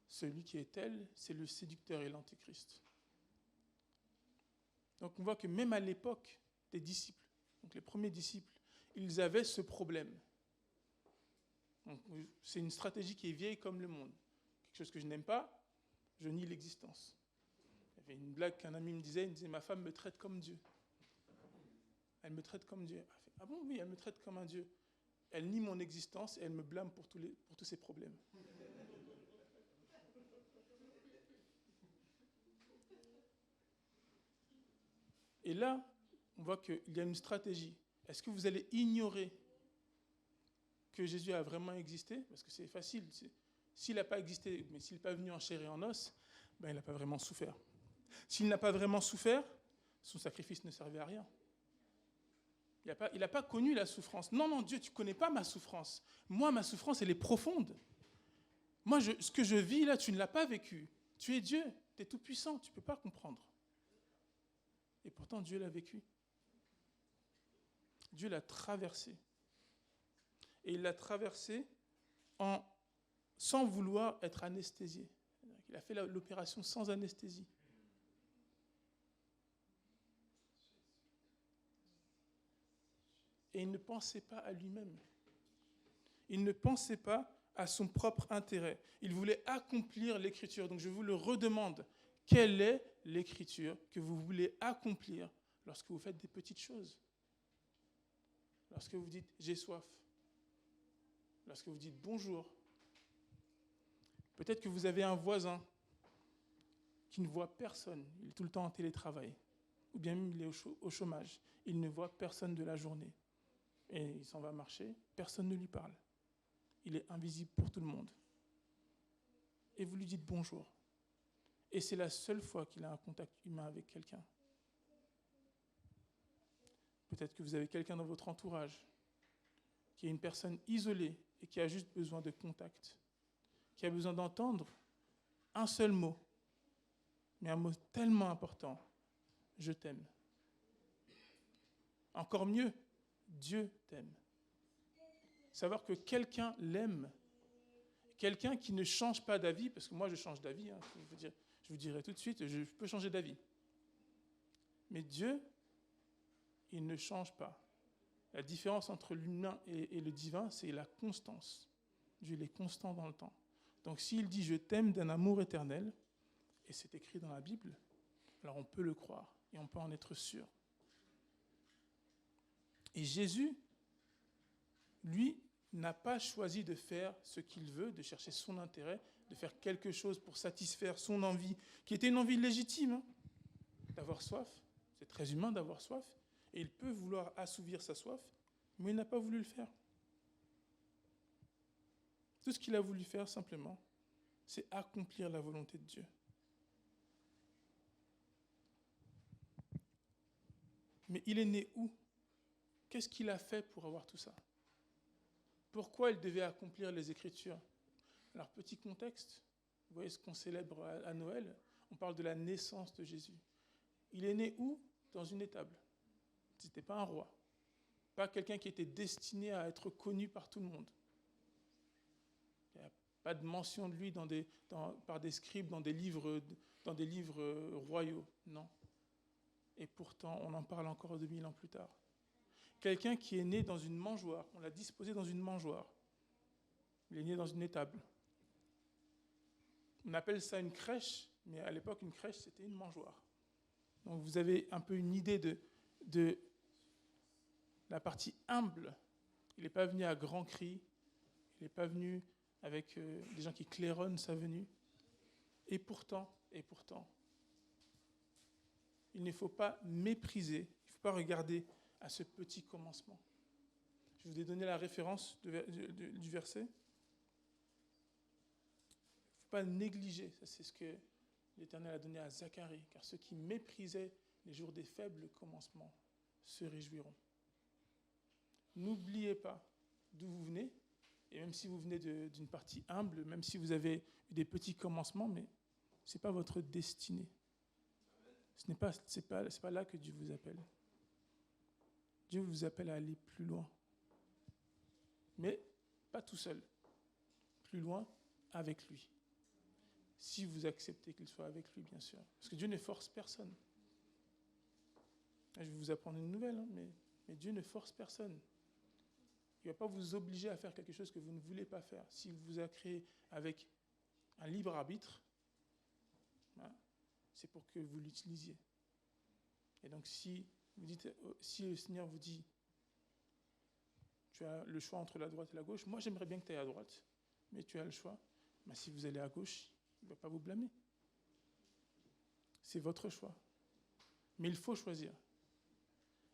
S4: Celui qui est tel, c'est le séducteur et l'antéchrist. Donc on voit que même à l'époque des disciples, donc les premiers disciples, ils avaient ce problème. Donc, c'est une stratégie qui est vieille comme le monde. Quelque chose que je n'aime pas, je nie l'existence. Il y avait une blague qu'un ami me disait, il disait « Ma femme me traite comme Dieu. Elle me traite comme Dieu. » Ah bon, oui, elle me traite comme un Dieu. Elle nie mon existence et elle me blâme pour tous ses problèmes. Et là, on voit qu'il y a une stratégie. Est-ce que vous allez ignorer que Jésus a vraiment existé? Parce que c'est facile. S'il n'a pas existé, mais s'il n'est pas venu en chair et en os, il n'a pas vraiment souffert. S'il n'a pas vraiment souffert, son sacrifice ne servait à rien. Il n'a pas connu la souffrance. Non, Dieu, tu ne connais pas ma souffrance. Moi, ma souffrance, elle est profonde. Moi, ce que je vis là, tu ne l'as pas vécu. Tu es Dieu, tu es tout puissant, tu ne peux pas comprendre. Et pourtant, Dieu l'a vécu. Dieu l'a traversé. Et il l'a traversé sans vouloir être anesthésié. Il a fait l'opération sans anesthésie. Et il ne pensait pas à lui-même. Il ne pensait pas à son propre intérêt. Il voulait accomplir l'écriture. Donc je vous le redemande, quelle est l'écriture que vous voulez accomplir lorsque vous faites des petites choses? Lorsque vous dites « j'ai soif », lorsque vous dites « bonjour », peut-être que vous avez un voisin qui ne voit personne, il est tout le temps en télétravail, ou bien même il est au chômage, il ne voit personne de la journée, et il s'en va marcher, personne ne lui parle. Il est invisible pour tout le monde. Et vous lui dites bonjour. Et c'est la seule fois qu'il a un contact humain avec quelqu'un. Peut-être que vous avez quelqu'un dans votre entourage qui est une personne isolée et qui a juste besoin de contact, qui a besoin d'entendre un seul mot, mais un mot tellement important, je t'aime. Encore mieux, Dieu t'aime. Savoir que quelqu'un l'aime, quelqu'un qui ne change pas d'avis, parce que moi je change d'avis, je vous dirai tout de suite, je peux changer d'avis. Mais Dieu, il ne change pas. La différence entre l'humain et le divin, c'est la constance. Dieu, il est constant dans le temps. Donc s'il dit « je t'aime d'un amour éternel », et c'est écrit dans la Bible, alors on peut le croire et on peut en être sûr. Et Jésus, lui, n'a pas choisi de faire ce qu'il veut, de chercher son intérêt, de faire quelque chose pour satisfaire son envie, qui était une envie légitime, d'avoir soif. C'est très humain d'avoir soif. Et il peut vouloir assouvir sa soif, mais il n'a pas voulu le faire. Tout ce qu'il a voulu faire, simplement, c'est accomplir la volonté de Dieu. Mais il est né où? Qu'est-ce qu'il a fait pour avoir tout ça? Pourquoi il devait accomplir les Écritures? Alors, petit contexte, vous voyez ce qu'on célèbre à Noël, on parle de la naissance de Jésus. Il est né où? Dans une étable. Ce n'était pas un roi, pas quelqu'un qui était destiné à être connu par tout le monde. Il n'y a pas de mention de lui par des scribes dans des livres royaux, non. Et pourtant, on en parle encore 2000 ans plus tard. Quelqu'un qui est né dans une mangeoire, on l'a disposé dans une mangeoire. Il est né dans une étable. On appelle ça une crèche, mais à l'époque, une crèche, c'était une mangeoire. Donc vous avez un peu une idée de la partie humble. Il n'est pas venu à grands cris, il n'est pas venu avec des gens qui claironnent sa venue. Et pourtant, il ne faut pas mépriser, il ne faut pas regarder à ce petit commencement. Je vous ai donné la référence du verset. Il ne faut pas négliger, ça c'est ce que l'Éternel a donné à Zacharie, car ceux qui méprisaient les jours des faibles commencements se réjouiront. N'oubliez pas d'où vous venez, et même si vous venez d'une partie humble, même si vous avez eu des petits commencements, mais ce n'est pas votre destinée. C'est pas là que Dieu vous appelle. Dieu vous appelle à aller plus loin. Mais pas tout seul. Plus loin avec lui. Si vous acceptez qu'il soit avec lui, bien sûr. Parce que Dieu ne force personne. Je vais vous apprendre une nouvelle, mais Dieu ne force personne. Il ne va pas vous obliger à faire quelque chose que vous ne voulez pas faire. S'il vous a créé avec un libre arbitre, c'est pour que vous l'utilisiez. Et donc si le Seigneur vous dit, tu as le choix entre la droite et la gauche, moi j'aimerais bien que tu ailles à droite, mais tu as le choix, si vous allez à gauche, il ne va pas vous blâmer. C'est votre choix. Mais il faut choisir.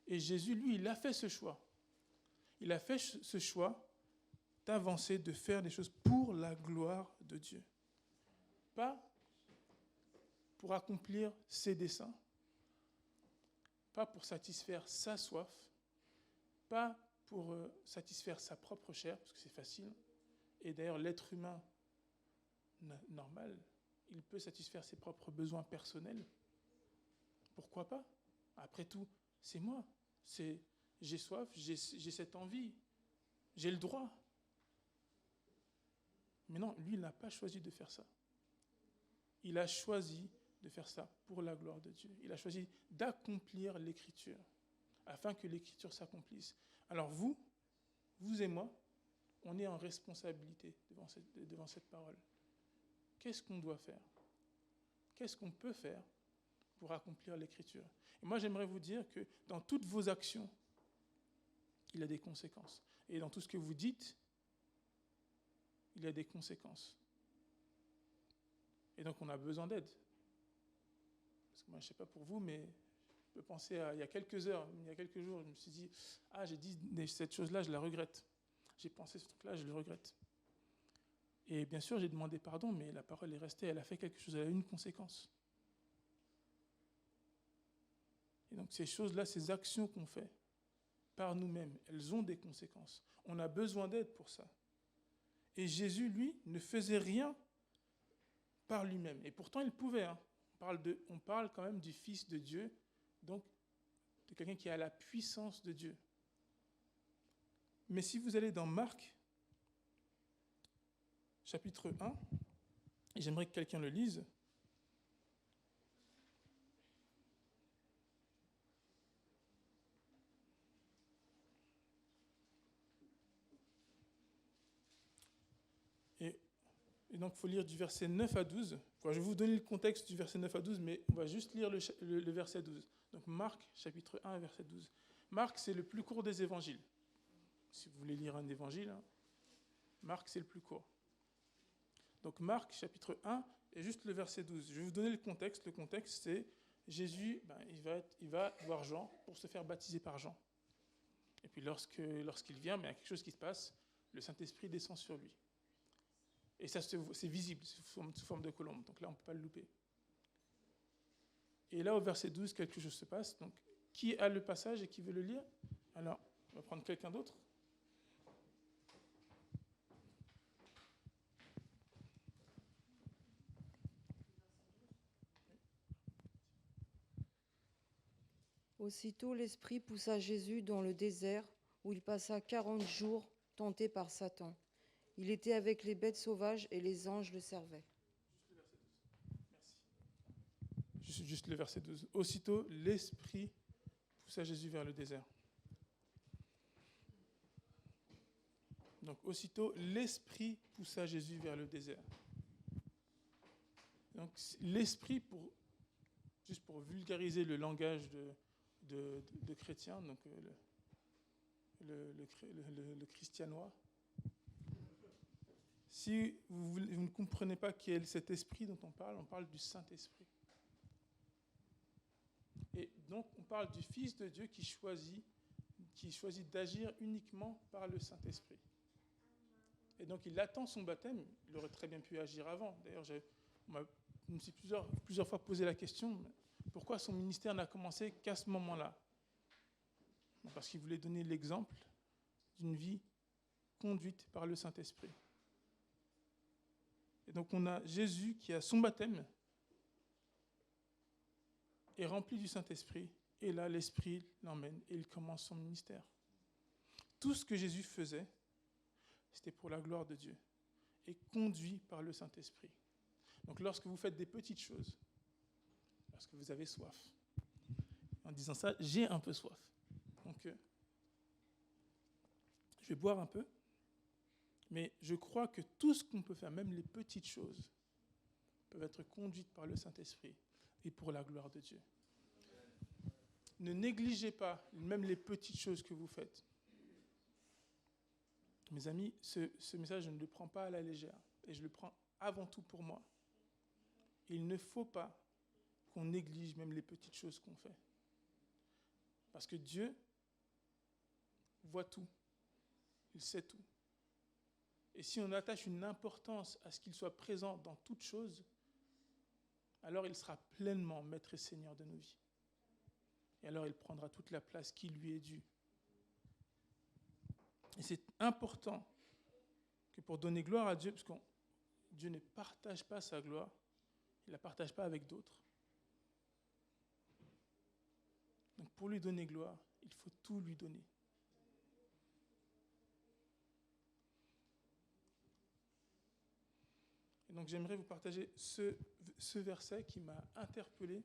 S4: Et Jésus, lui, il a fait ce choix. Il a fait ce choix d'avancer, de faire des choses pour la gloire de Dieu. Pas pour accomplir ses desseins, pas pour satisfaire sa soif, pas pour satisfaire sa propre chair, parce que c'est facile. Et d'ailleurs, l'être humain normal, il peut satisfaire ses propres besoins personnels. Pourquoi pas? Après tout, c'est moi. J'ai soif, j'ai cette envie, j'ai le droit. Mais non, lui, il n'a pas choisi de faire ça. Il a choisi de faire ça pour la gloire de Dieu. Il a choisi d'accomplir l'Écriture, afin que l'Écriture s'accomplisse. Alors vous et moi, on est en responsabilité devant cette parole. Qu'est-ce qu'on doit faire? Qu'est-ce qu'on peut faire pour accomplir l'Écriture? Et moi, j'aimerais vous dire que dans toutes vos actions, il y a des conséquences. Et dans tout ce que vous dites, il y a des conséquences. Et donc, on a besoin d'aide. Parce que moi, je ne sais pas pour vous, mais je peux penser à il y a quelques heures, il y a quelques jours, je me suis dit, j'ai dit cette chose-là, je la regrette. J'ai pensé ce truc-là, je le regrette. Et bien sûr, j'ai demandé pardon, mais la parole est restée, elle a fait quelque chose, elle a eu une conséquence. Et donc ces choses-là, ces actions qu'on fait par nous-mêmes, elles ont des conséquences. On a besoin d'aide pour ça. Et Jésus, lui, ne faisait rien par lui-même. Et pourtant, il pouvait. On parle quand même du Fils de Dieu, donc de quelqu'un qui a la puissance de Dieu. Mais si vous allez dans Marc, chapitre 1, et j'aimerais que quelqu'un le lise. Et donc, il faut lire du verset 9 à 12. Enfin, je vais vous donner le contexte du verset 9 à 12, mais on va juste lire le verset 12. Donc, Marc, chapitre 1, verset 12. Marc, c'est le plus court des évangiles. Si vous voulez lire un évangile, Marc, c'est le plus court. Donc, Marc, chapitre 1, et juste le verset 12. Je vais vous donner le contexte. Le contexte, c'est Jésus, il va voir Jean pour se faire baptiser par Jean. Et puis, lorsqu'il vient, il y a quelque chose qui se passe. Le Saint-Esprit descend sur lui. Et ça, c'est visible, sous forme de colombe. Donc là, on ne peut pas le louper. Et là, au verset 12, quelque chose se passe. Donc, qui a le passage et qui veut le lire? Alors, on va prendre quelqu'un d'autre.
S6: Aussitôt l'Esprit poussa Jésus dans le désert, où il passa 40 jours tenté par Satan. Il était avec les bêtes sauvages et les anges le servaient.
S4: Juste le verset 12. Aussitôt l'Esprit poussa Jésus vers le désert. Donc, aussitôt l'Esprit poussa Jésus vers le désert. Donc, l'Esprit, juste pour vulgariser le langage de chrétien, donc le christianois. Si vous ne comprenez pas qui est cet esprit dont on parle du Saint-Esprit. Et donc, on parle du Fils de Dieu qui choisit d'agir uniquement par le Saint-Esprit. Et donc, il attend son baptême. Il aurait très bien pu agir avant. D'ailleurs, je me suis plusieurs fois posé la question, pourquoi son ministère n'a commencé qu'à ce moment-là? Parce qu'il voulait donner l'exemple d'une vie conduite par le Saint-Esprit. Et donc on a Jésus qui a son baptême, est rempli du Saint-Esprit, et là l'Esprit l'emmène et il commence son ministère. Tout ce que Jésus faisait, c'était pour la gloire de Dieu, et conduit par le Saint-Esprit. Donc lorsque vous faites des petites choses, lorsque vous avez soif, en disant ça, j'ai un peu soif. Donc je vais boire un peu. Mais je crois que tout ce qu'on peut faire, même les petites choses, peuvent être conduites par le Saint-Esprit et pour la gloire de Dieu. Ne négligez pas même les petites choses que vous faites. Mes amis, ce message, je ne le prends pas à la légère et je le prends avant tout pour moi. Il ne faut pas qu'on néglige même les petites choses qu'on fait. Parce que Dieu voit tout. Il sait tout. Et si on attache une importance à ce qu'il soit présent dans toute chose, alors il sera pleinement maître et seigneur de nos vies. Et alors il prendra toute la place qui lui est due. Et c'est important que pour donner gloire à Dieu, parce que Dieu ne partage pas sa gloire, il ne la partage pas avec d'autres. Donc pour lui donner gloire, il faut tout lui donner. Et donc j'aimerais vous partager ce verset qui m'a interpellé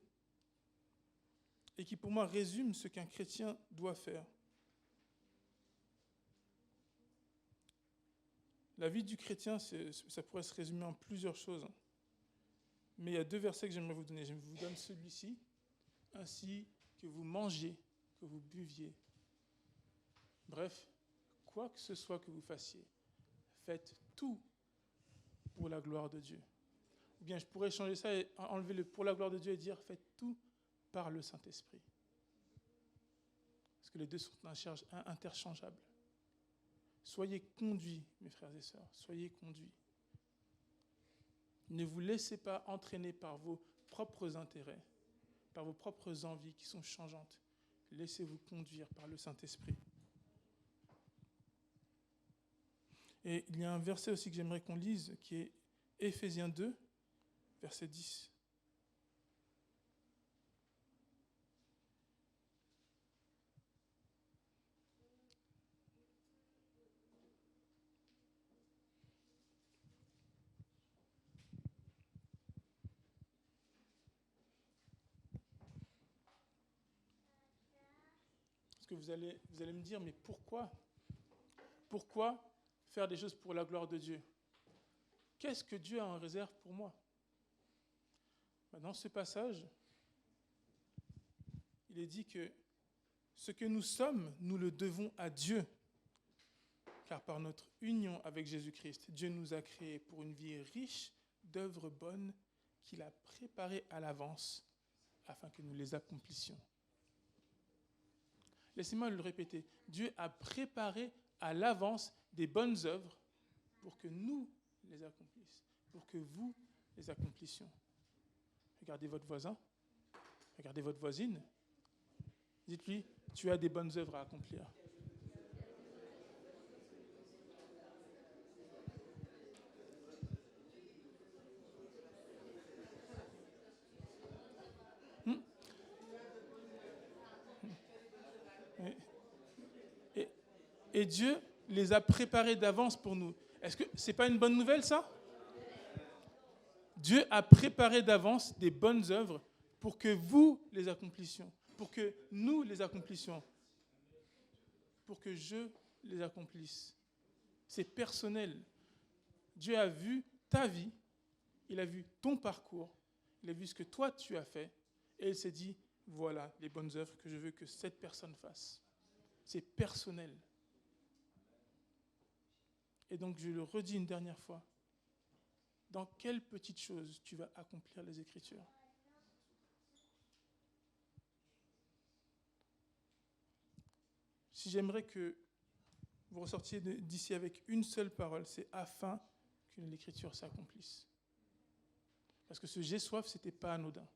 S4: et qui pour moi résume ce qu'un chrétien doit faire. La vie du chrétien, ça pourrait se résumer en plusieurs choses. Mais il y a 2 versets que j'aimerais vous donner. Je vous donne celui-ci, ainsi que vous mangiez, que vous buviez. Bref, quoi que ce soit que vous fassiez, faites tout pour la gloire de Dieu. Ou bien je pourrais changer ça et enlever le pour la gloire de Dieu et dire faites tout par le Saint-Esprit. Parce que les deux sont interchangeables. Soyez conduits, mes frères et sœurs, soyez conduits. Ne vous laissez pas entraîner par vos propres intérêts, par vos propres envies qui sont changeantes. Laissez-vous conduire par le Saint-Esprit. Et il y a un verset aussi que j'aimerais qu'on lise, qui est Éphésiens 2, verset 10. Parce que vous allez me dire, mais pourquoi faire des choses pour la gloire de Dieu? Qu'est-ce que Dieu a en réserve pour moi? Dans ce passage, il est dit que ce que nous sommes, nous le devons à Dieu. Car par notre union avec Jésus-Christ, Dieu nous a créés pour une vie riche d'œuvres bonnes qu'il a préparées à l'avance afin que nous les accomplissions. Laissez-moi le répéter. Dieu a préparé à l'avance des bonnes œuvres pour que nous les accomplissions, pour que vous les accomplissions. Regardez votre voisin, regardez votre voisine. Dites-lui, tu as des bonnes œuvres à accomplir. Et Dieu les a préparés d'avance pour nous. Est-ce que ce n'est pas une bonne nouvelle, ça? Dieu a préparé d'avance des bonnes œuvres pour que vous les accomplissions, pour que nous les accomplissions, pour que je les accomplisse. C'est personnel. Dieu a vu ta vie, il a vu ton parcours, il a vu ce que toi tu as fait, et il s'est dit, voilà les bonnes œuvres que je veux que cette personne fasse. C'est personnel. Et donc, je le redis une dernière fois. Dans quelle petite chose tu vas accomplir les Écritures? Si j'aimerais que vous ressortiez d'ici avec une seule parole, c'est afin que l'Écriture s'accomplisse. Parce que ce j'ai soif, ce n'était pas anodin.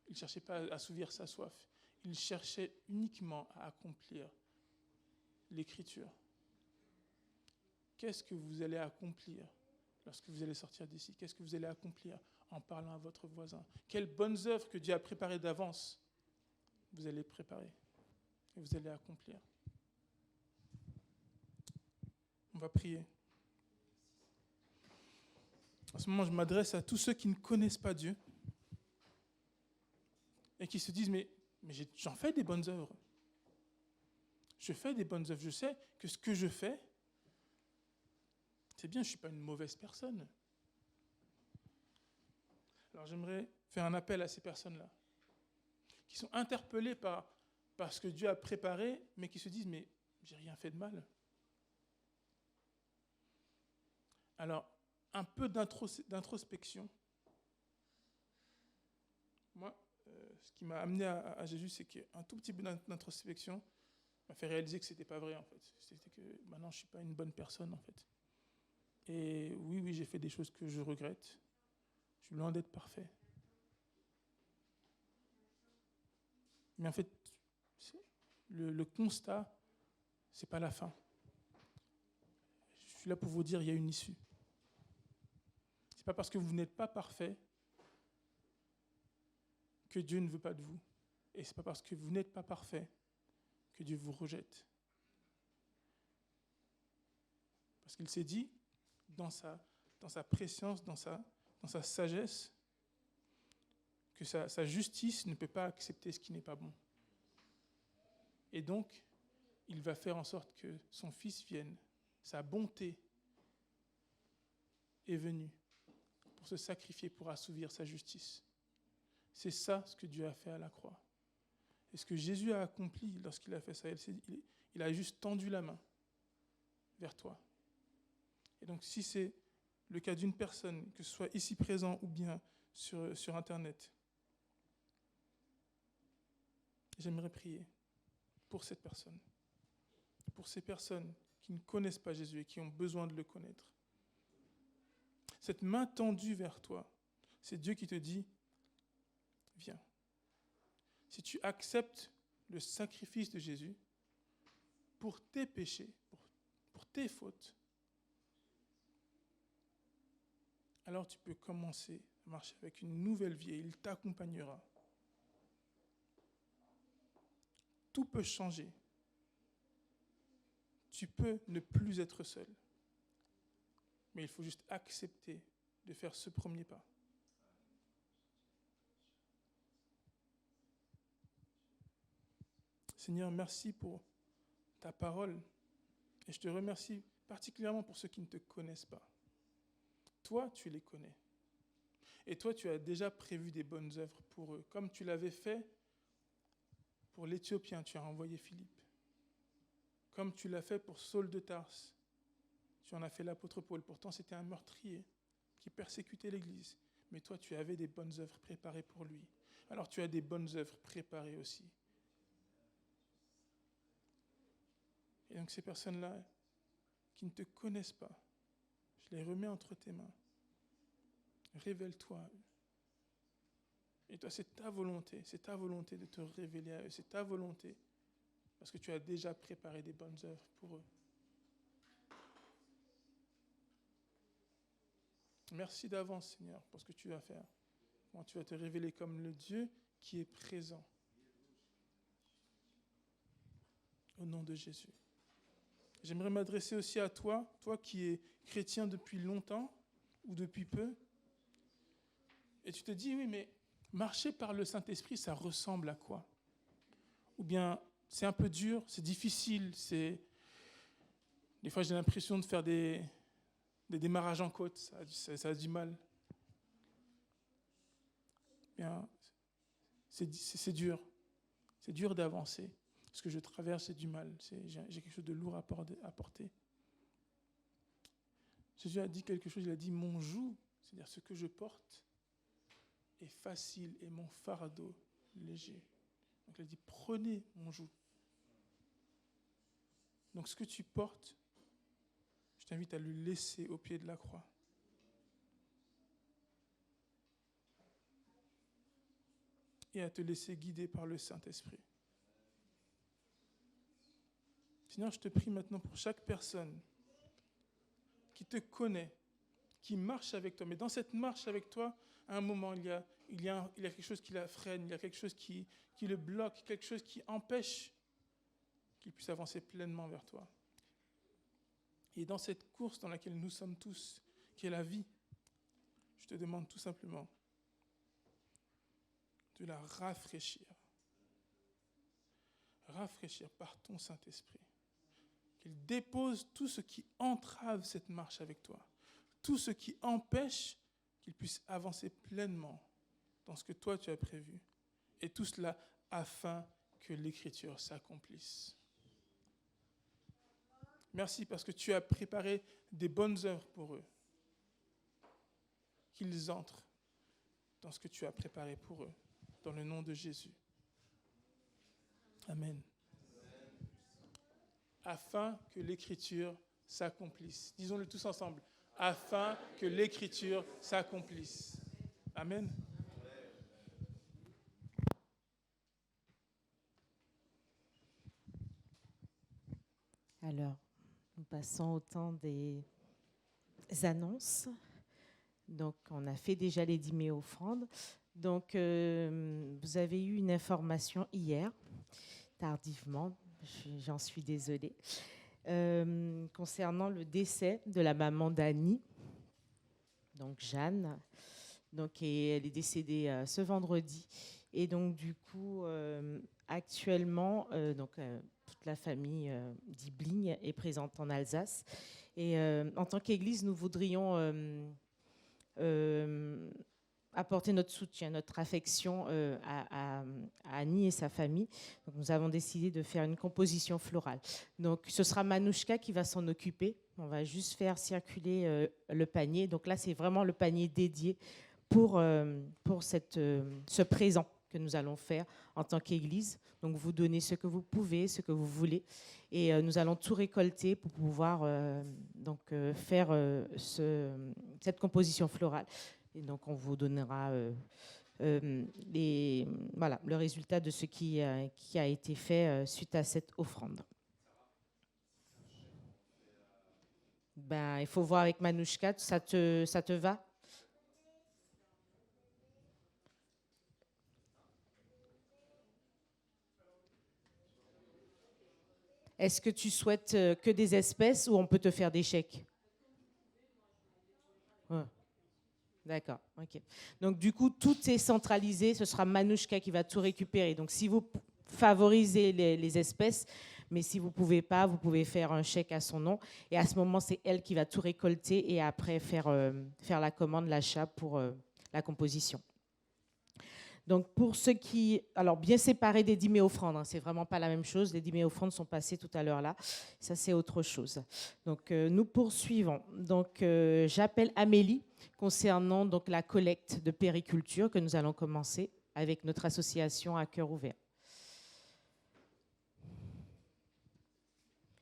S4: Il ne cherchait pas à assouvir sa soif. Il cherchait uniquement à accomplir l'Écriture. Qu'est-ce que vous allez accomplir lorsque vous allez sortir d'ici? Qu'est-ce que vous allez accomplir en parlant à votre voisin? Quelles bonnes œuvres que Dieu a préparées d'avance vous allez préparer et vous allez accomplir? On va prier. En ce moment, je m'adresse à tous ceux qui ne connaissent pas Dieu et qui se disent, mais j'en fais des bonnes œuvres. Je fais des bonnes œuvres. Je sais que ce que je fais, c'est bien, je ne suis pas une mauvaise personne. Alors j'aimerais faire un appel à ces personnes-là, qui sont interpellées par ce que Dieu a préparé, mais qui se disent, mais j'ai rien fait de mal. Alors, un peu d'introspection. Moi, ce qui m'a amené à Jésus, c'est qu'un tout petit peu d'introspection m'a fait réaliser que ce n'était pas vrai, en fait. C'était que maintenant, je ne suis pas une bonne personne, en fait. Et oui, j'ai fait des choses que je regrette. Je suis loin d'être parfait. Mais en fait, le constat, ce n'est pas la fin. Je suis là pour vous dire, il y a une issue. Ce n'est pas parce que vous n'êtes pas parfait que Dieu ne veut pas de vous. Et ce n'est pas parce que vous n'êtes pas parfait que Dieu vous rejette. Parce qu'il s'est dit, dans sa préscience, dans sa sagesse, que sa justice ne peut pas accepter ce qui n'est pas bon. Et donc, il va faire en sorte que son Fils vienne, sa bonté est venu pour se sacrifier, pour assouvir sa justice. C'est ça ce que Dieu a fait à la croix. Et ce que Jésus a accompli lorsqu'il a fait ça, il a juste tendu la main vers toi. Et donc si c'est le cas d'une personne, que ce soit ici présent ou bien sur Internet, j'aimerais prier pour cette personne, pour ces personnes qui ne connaissent pas Jésus et qui ont besoin de le connaître. Cette main tendue vers toi, c'est Dieu qui te dit, viens. Si tu acceptes le sacrifice de Jésus pour tes péchés, pour tes fautes, alors tu peux commencer à marcher avec une nouvelle vie et il t'accompagnera. Tout peut changer. Tu peux ne plus être seul. Mais il faut juste accepter de faire ce premier pas. Seigneur, merci pour ta parole. Et je te remercie particulièrement pour ceux qui ne te connaissent pas. Toi, tu les connais. Et toi, tu as déjà prévu des bonnes œuvres pour eux. Comme tu l'avais fait pour l'Éthiopien, tu as envoyé Philippe. Comme tu l'as fait pour Saul de Tarse, tu en as fait l'apôtre Paul. Pourtant, c'était un meurtrier qui persécutait l'Église. Mais toi, tu avais des bonnes œuvres préparées pour lui. Alors tu as des bonnes œuvres préparées aussi. Et donc ces personnes-là qui ne te connaissent pas, je les remets entre tes mains. Révèle-toi à eux. Et toi, c'est ta volonté de te révéler à eux, c'est ta volonté, parce que tu as déjà préparé des bonnes œuvres pour eux. Merci d'avance, Seigneur, pour ce que tu vas faire. Comment tu vas te révéler comme le Dieu qui est présent. Au nom de Jésus. J'aimerais m'adresser aussi à toi, toi qui es chrétien depuis longtemps ou depuis peu. Et tu te dis, oui, mais marcher par le Saint-Esprit, ça ressemble à quoi? Ou bien c'est un peu dur, c'est difficile, des fois j'ai l'impression de faire des démarrages en côte, ça a du mal. Bien, c'est dur. C'est dur d'avancer. Ce que je traverse, c'est du mal. J'ai quelque chose de lourd à porter. Jésus a dit quelque chose, il a dit, mon joug, c'est-à-dire ce que je porte, est facile et mon fardeau léger. Donc il a dit, prenez mon joug. Donc ce que tu portes, je t'invite à le laisser au pied de la croix. Et à te laisser guider par le Saint-Esprit. Seigneur, je te prie maintenant pour chaque personne qui te connaît, qui marche avec toi. Mais dans cette marche avec toi, à un moment, il y a quelque chose qui la freine, il y a quelque chose qui le bloque, quelque chose qui empêche qu'il puisse avancer pleinement vers toi. Et dans cette course dans laquelle nous sommes tous, qui est la vie, je te demande tout simplement de la rafraîchir. Rafraîchir par ton Saint-Esprit. Qu'il dépose tout ce qui entrave cette marche avec toi. Tout ce qui empêche qu'il puisse avancer pleinement dans ce que toi tu as prévu. Et tout cela afin que l'Écriture s'accomplisse. Merci parce que tu as préparé des bonnes œuvres pour eux. Qu'ils entrent dans ce que tu as préparé pour eux. Dans le nom de Jésus. Amen. Afin que l'Écriture s'accomplisse. Disons-le tous ensemble. Afin que l'Écriture s'accomplisse. Amen.
S7: Alors, nous passons au temps des annonces. Donc, on a fait déjà les 10 000 offrandes. Donc, vous avez eu une information hier, tardivement, j'en suis désolée, concernant le décès de la maman d'Annie, donc Jeanne. Donc, elle est décédée ce vendredi. Et donc, du coup, actuellement, toute la famille d'Ibling est présente en Alsace. Et en tant qu'Église, nous voudrions apporter notre soutien, notre affection à Annie et sa famille. Donc, nous avons décidé de faire une composition florale. Donc, ce sera Manouchka qui va s'en occuper. On va juste faire circuler le panier. Donc là, c'est vraiment le panier dédié pour ce présent que nous allons faire en tant qu'Église. Donc, vous donnez ce que vous pouvez, ce que vous voulez. Et nous allons tout récolter pour pouvoir faire cette composition florale. Et donc, on vous donnera le résultat de ce qui a été fait suite à cette offrande. Ben, il faut voir avec Manouchka, ça te va? Est-ce que tu souhaites que des espèces ou on peut te faire des chèques? Ouais. D'accord, ok. Donc du coup, tout est centralisé, ce sera Manouchka qui va tout récupérer. Donc si vous favorisez les espèces, mais si vous ne pouvez pas, vous pouvez faire un chèque à son nom. Et à ce moment, c'est elle qui va tout récolter et après faire la commande, l'achat pour la composition. Donc, pour ceux qui... Alors, bien séparé des dîmers offrandes, hein, c'est vraiment pas la même chose. Les dîmers offrandes sont passés tout à l'heure là. Ça, c'est autre chose. Donc, nous poursuivons. Donc, j'appelle Amélie concernant donc, la collecte de périculture que nous allons commencer avec notre association à cœur ouvert.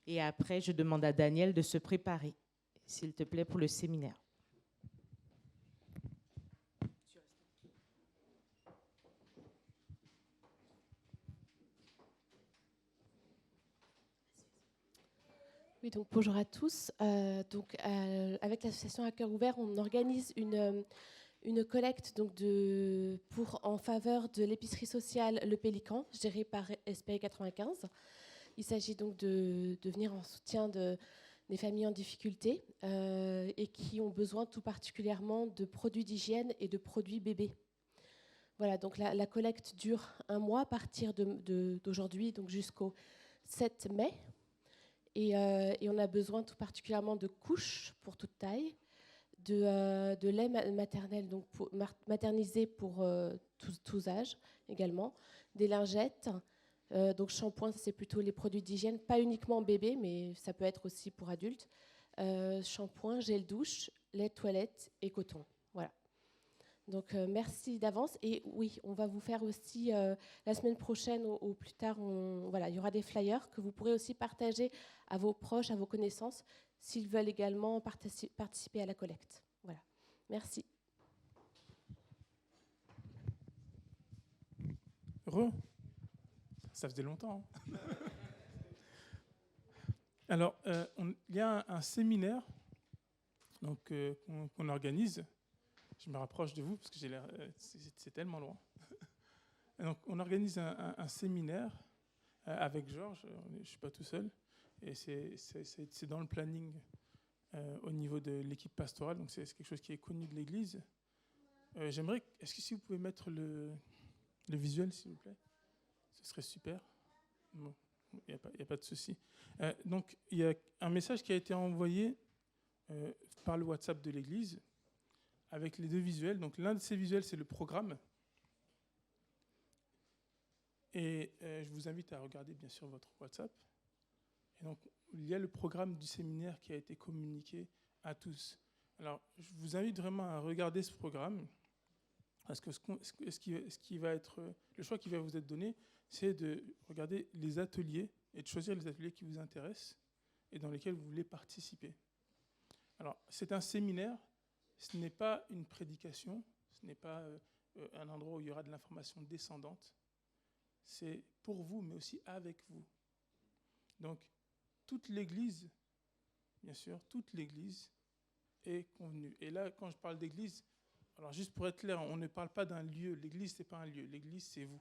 S7: Et après, je demande à Daniel de se préparer, s'il te plaît, pour le séminaire.
S8: Oui, donc bonjour à tous. Avec l'association à cœur ouvert, on organise une collecte en faveur de l'épicerie sociale Le Pélican, gérée par SPI 95. Il s'agit donc de venir en soutien des familles en difficulté et qui ont besoin tout particulièrement de produits d'hygiène et de produits bébés. Voilà, donc la collecte dure un mois à partir d'aujourd'hui, donc jusqu'au 7 mai. Et on a besoin tout particulièrement de couches pour toute taille, de lait maternel, donc maternisé pour tous âges également, des lingettes, donc shampoing, c'est plutôt les produits d'hygiène, pas uniquement bébé, mais ça peut être aussi pour adultes, shampoing, gel douche, lait de toilette et coton. Voilà. Donc merci d'avance. Et oui, on va vous faire aussi la semaine prochaine ou plus tard, il y aura des flyers que vous pourrez aussi partager à vos proches, à vos connaissances, s'ils veulent également participer à la collecte. Voilà. Merci.
S4: Heureux. Ça faisait longtemps. Hein. Alors, il y a un séminaire qu'on organise. Je me rapproche de vous parce que c'est tellement loin. Donc, on organise un séminaire avec Georges. Je ne suis pas tout seul. Et c'est dans le planning au niveau de l'équipe pastorale. Donc, c'est quelque chose qui est connu de l'Église. J'aimerais... Est-ce que si vous pouvez mettre le visuel, s'il vous plaît? Ce serait super. Bon, il n'y a pas de souci. Donc, il y a un message qui a été envoyé par le WhatsApp de l'Église avec les deux visuels. Donc, l'un de ces visuels, c'est le programme. Et je vous invite à regarder, bien sûr, votre WhatsApp. Et donc, il y a le programme du séminaire qui a été communiqué à tous. Alors, je vous invite vraiment à regarder ce programme, parce que ce qui va être, le choix qui va vous être donné, c'est de regarder les ateliers et de choisir les ateliers qui vous intéressent et dans lesquels vous voulez participer. Alors, c'est un séminaire, ce n'est pas une prédication, ce n'est pas un endroit où il y aura de l'information descendante. C'est pour vous, mais aussi avec vous. Donc, toute l'Église, bien sûr, toute l'Église est convenue. Et là, quand je parle d'Église, alors juste pour être clair, on ne parle pas d'un lieu. L'Église, ce n'est pas un lieu. L'Église, c'est vous.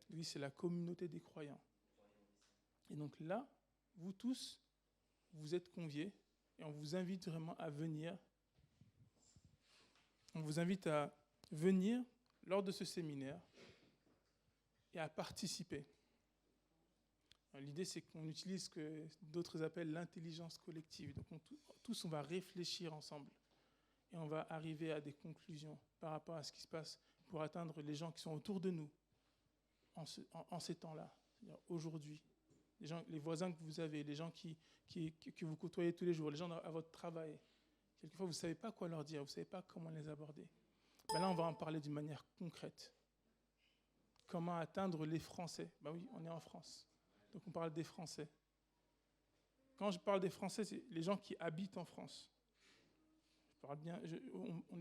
S4: L'Église, c'est la communauté des croyants. Et donc là, vous tous, vous êtes conviés et on vous invite vraiment à venir. On vous invite à venir lors de ce séminaire et à participer. L'idée, c'est qu'on utilise ce que d'autres appellent l'intelligence collective. Donc, tous, on va réfléchir ensemble et on va arriver à des conclusions par rapport à ce qui se passe pour atteindre les gens qui sont autour de nous en ces temps-là, c'est-à-dire aujourd'hui. Les voisins que vous avez, les gens que vous côtoyez tous les jours, les gens à votre travail. Quelquefois, vous ne savez pas quoi leur dire, vous ne savez pas comment les aborder. Ben là, on va en parler d'une manière concrète. Comment atteindre les Français? Ben oui, on est en France. Donc on parle des Français. Quand je parle des Français, c'est les gens qui habitent en France. Je parle bien,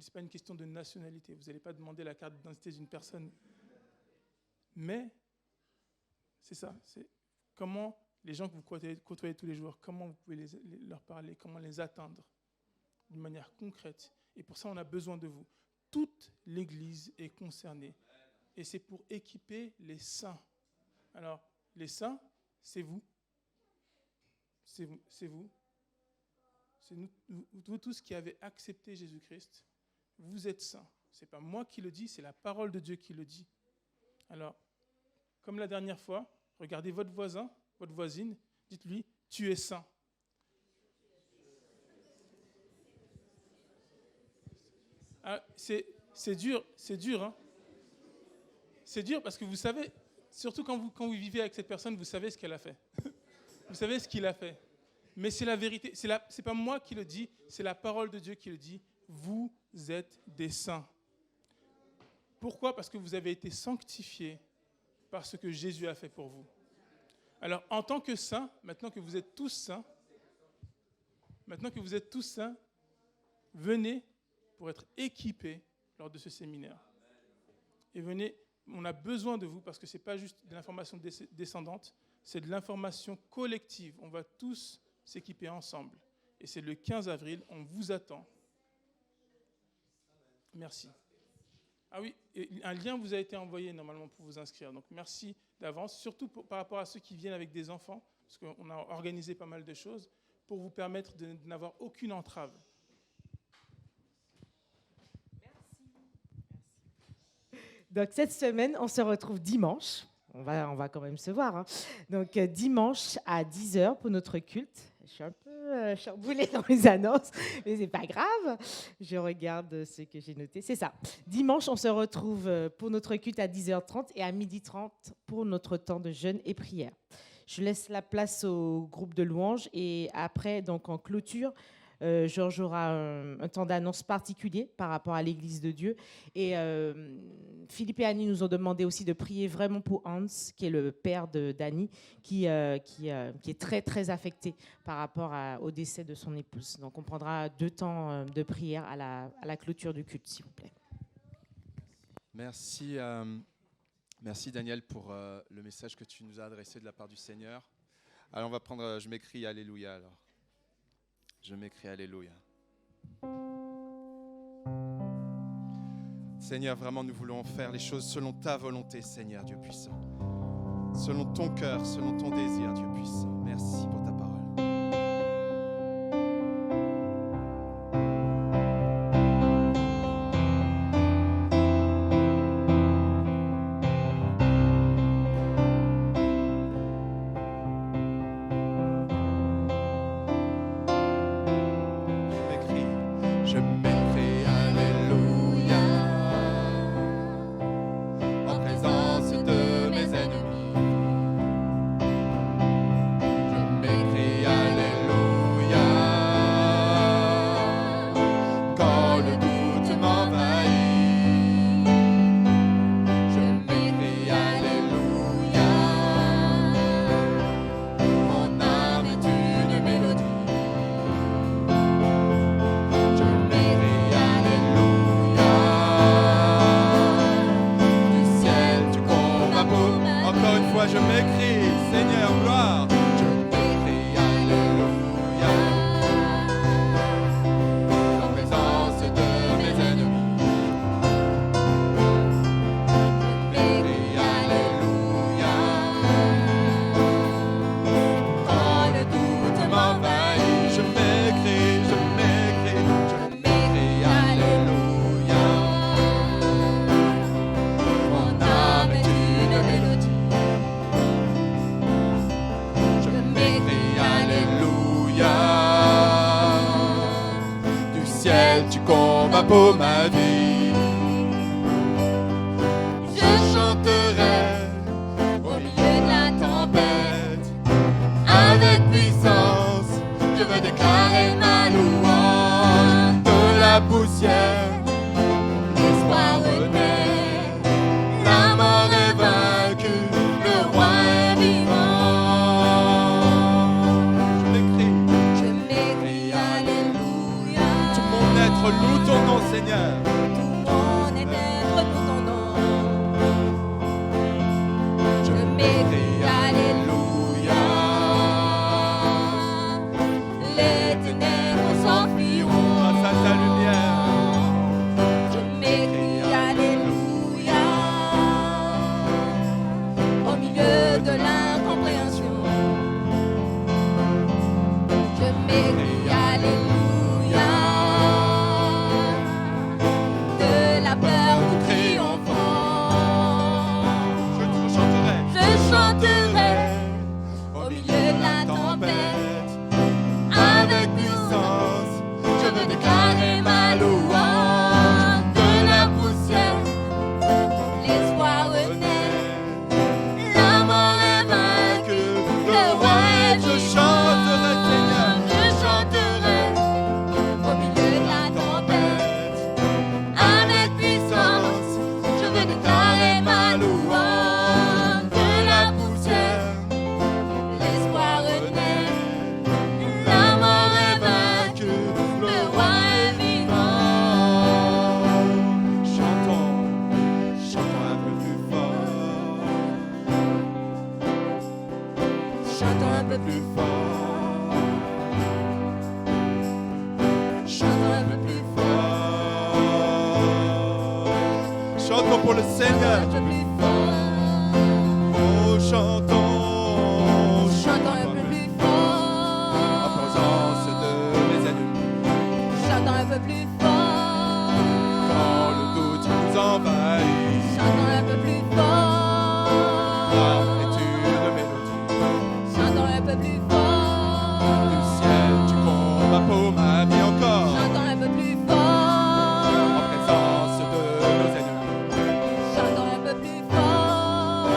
S4: c'est pas une question de nationalité. Vous n'allez pas demander la carte d'identité d'une personne. Mais c'est ça. C'est comment les gens que vous côtoyez tous les jours, comment vous pouvez leur parler, comment les atteindre d'une manière concrète. Et pour ça, on a besoin de vous. Toute l'Église est concernée. Et c'est pour équiper les saints. Alors, les saints, c'est vous. C'est vous. C'est vous. C'est vous tous qui avez accepté Jésus-Christ. Vous êtes saints. Ce n'est pas moi qui le dis, c'est la parole de Dieu qui le dit. Alors, comme la dernière fois, regardez votre voisin, votre voisine, dites-lui, tu es saint. Ah, c'est dur, hein. C'est dur parce que vous savez, surtout quand vous vivez avec cette personne, vous savez ce qu'elle a fait. Vous savez ce qu'il a fait. Mais c'est la vérité. C'est pas moi qui le dis, c'est la parole de Dieu qui le dit. Vous êtes des saints. Pourquoi? Parce que vous avez été sanctifiés par ce que Jésus a fait pour vous. Alors, en tant que saints, maintenant que vous êtes tous saints, venez pour être équipés lors de ce séminaire. Et venez, on a besoin de vous parce que ce n'est pas juste de l'information descendante, c'est de l'information collective. On va tous s'équiper ensemble. Et c'est le 15 avril, on vous attend. Merci. Ah oui, et un lien vous a été envoyé normalement pour vous inscrire. Donc merci d'avance, surtout par rapport à ceux qui viennent avec des enfants, parce qu'on a organisé pas mal de choses, pour vous permettre de n'avoir aucune entrave.
S7: Donc cette semaine, on se retrouve dimanche. On va quand même se voir. Hein. Donc dimanche à 10h pour notre culte. Je suis un peu chamboulée dans les annonces, mais c'est pas grave. Je regarde ce que j'ai noté. C'est ça. Dimanche, on se retrouve pour notre culte à 10h30 et à 12h30 pour notre temps de jeûne et prière. Je laisse la place au groupe de louanges et après, donc en clôture, Georges aura un temps d'annonce particulier par rapport à l'Église de Dieu. Et Philippe et Annie nous ont demandé aussi de prier vraiment pour Hans, qui est le père d'Annie, qui est très, très affecté par rapport au décès de son épouse. Donc, on prendra 2 temps de prière à la clôture du culte, s'il vous plaît.
S1: Merci, merci Daniel pour le message que tu nous as adressé de la part du Seigneur. Alors, on va prendre, je m'écris Alléluia alors. Je m'écris Alléluia. Seigneur, vraiment, nous voulons faire les choses selon ta volonté, Seigneur, Dieu puissant. Selon ton cœur, selon ton désir, Dieu puissant. Merci pour ta parole.
S2: Make
S1: combat pour ma vie.
S2: Je chanterai au milieu de la tempête. Avec puissance, je veux déclarer ma louange.
S1: De la poussière,
S2: L'espoir renaît, la mort est vaincue, le roi est vivant.
S1: je l'écris.
S2: Je m'écris Alléluia.
S1: Tout mon être loue ton nom, Seigneur.
S2: Tout mon être loue ton nom. Je m'écris Alléluia. Les ténèbres s'enfuiront.
S1: Grâce à ta lumière,
S2: Je m'écris Alléluia. Au milieu de l'incompréhension. Je m'écris Alléluia. De la peur nous triomphons.
S1: je te chanterai.
S2: Je chanterai au milieu de la tempête. Avec puissance, je veux déclarer ma louange. De la poussière, l'espoir renaît. La mort est vaincue, le roi est
S1: Je
S2: vivant.
S1: chanterai, Seigneur.
S2: Je chanterai au milieu de la tempête. Avec puissance, je veux déclarer ma louange. De la poussière, l'espoir renaît. La mort est vaincue, le roi est vivant.
S1: Chantons, chantons un peu plus fort.
S2: Chantons un peu plus fort. Chantons un peu plus fort.
S1: Chantons pour le Seigneur.
S2: Un peu plus fort.
S1: Oh, chantons.
S2: Chantons un peu plus
S1: En
S2: fort.
S1: présence de mes ennemis.
S2: Chantons un peu plus fort.
S1: Quand le doute nous envahit.
S2: Chantons un peu plus
S1: Ah,
S2: fort.
S1: est une mélodie.
S2: Chantons un peu plus
S1: Du
S2: fort.
S1: ciel, tu combats pour ma vie encore.
S2: Chantons un peu plus
S1: En
S2: fort.
S1: présence de nos ennemis.
S2: Chantons un peu plus fort.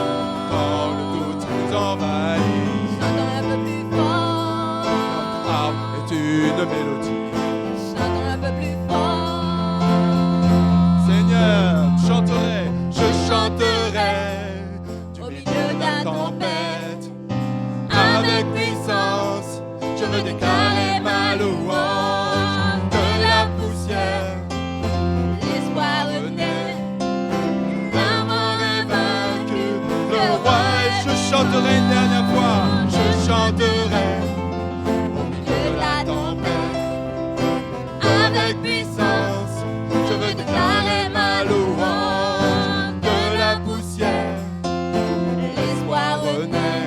S1: Quand le doute nous envahit.
S2: Chantons un peu plus fort.
S1: Ah, est une mélodie.
S2: Chantons un peu plus fort.
S1: Seigneur, je chanterai du
S2: Au
S1: milieu
S2: milieu
S1: de
S2: de
S1: la
S2: la
S1: tempête.
S2: Avec puissance, je veux déclarer ma louange. De la poussière, l'espoir renaît. La mort est vaincue,
S1: Le roi, je chanterai une dernière fois. Je chanterai
S2: au milieu de la tempête. Avec puissance, je veux déclarer ma louange. De la poussière, l'espoir renaît.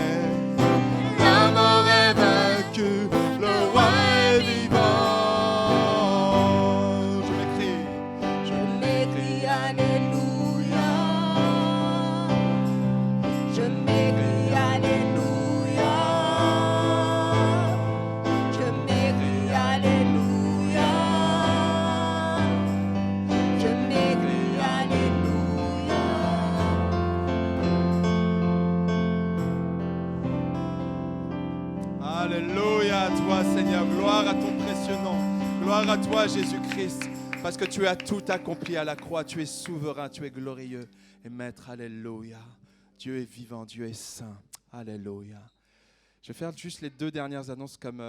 S2: La mort est vaincue,
S1: le roi est vivant. Je m'écris.
S2: je m'écris Alléluia. Je m'écris Alléluia. Je m'écris Alléluia. Je m'écris Alléluia.
S1: Alléluia à toi, Seigneur. Gloire à ton précieux nom. Gloire à toi, Jésus-Christ. Parce que tu as tout accompli à la croix. Tu es souverain, tu es glorieux. Et maître, alléluia. Dieu est vivant, Dieu est saint. Alléluia. Je vais faire juste les deux dernières annonces comme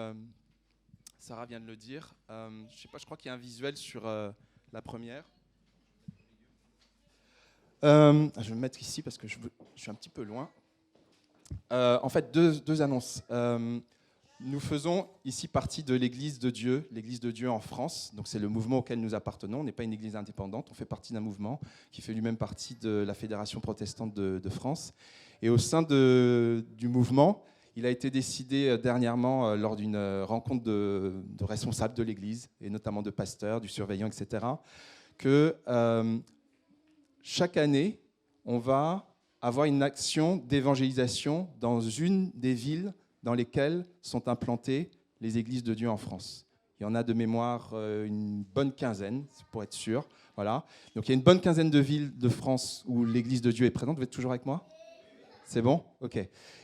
S1: Sarah vient de le dire. Je sais pas, je crois qu'il y a un visuel sur la première. Je vais me mettre ici parce que je suis un petit peu loin. En fait, deux annonces. Nous faisons ici partie de l'Église de Dieu en France. Donc c'est le mouvement auquel nous appartenons. On n'est pas une église indépendante, on fait partie d'un mouvement qui fait lui-même partie de la Fédération protestante de France. Et au sein du mouvement, il a été décidé dernièrement, lors d'une rencontre de responsables de l'Église, et notamment de pasteurs, du surveillant, etc., que chaque année, on va avoir une action d'évangélisation dans une des villes dans lesquelles sont implantées les églises de Dieu en France. Il y en a de mémoire une bonne quinzaine, pour être sûr. Voilà. Donc il y a une bonne quinzaine de villes de France où l'Église de Dieu est présente. Vous êtes toujours avec moi ? C'est bon ? Ok.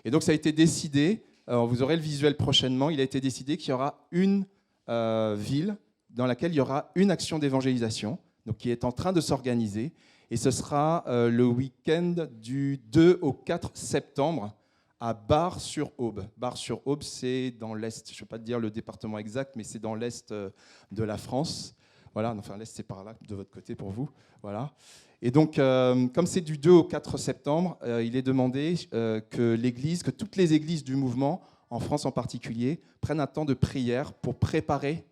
S1: Et donc ça a été décidé, vous aurez le visuel prochainement, il a été décidé qu'il y aura une ville dans laquelle il y aura une action d'évangélisation, donc qui est en train de s'organiser. Et ce sera le week-end du 2 au 4 septembre à Bar-sur-Aube. Bar-sur-Aube, c'est dans l'Est. Je ne vais pas te dire le département exact, mais c'est dans l'Est de la France. Voilà, enfin l'Est, c'est par là, de votre côté pour vous. Voilà. Et donc, comme c'est du 2 au 4 septembre, il est demandé que l'Église, que toutes les églises du mouvement, en France en particulier, prennent un temps de prière pour préparer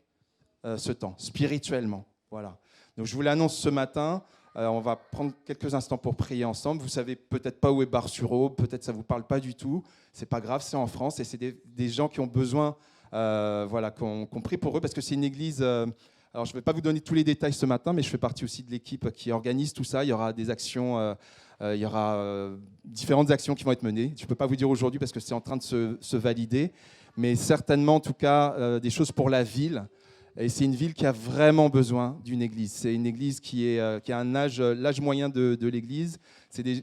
S1: ce temps, spirituellement. Voilà. Donc, je vous l'annonce ce matin. On va prendre quelques instants pour prier ensemble. Vous savez peut-être pas où est Bar-sur-Aube, peut-être ça vous parle pas du tout. C'est pas grave, c'est en France et c'est des gens qui ont besoin, voilà, qu'on prie pour eux parce que c'est une église. Alors je ne vais pas vous donner tous les détails ce matin, mais je fais partie aussi de l'équipe qui organise tout ça. Il y aura des actions, il y aura différentes actions qui vont être menées. Je ne peux pas vous dire aujourd'hui parce que c'est en train de se valider, mais certainement en tout cas des choses pour la ville. Et c'est une ville qui a vraiment besoin d'une église. C'est une église qui a un âge, l'âge moyen de l'église,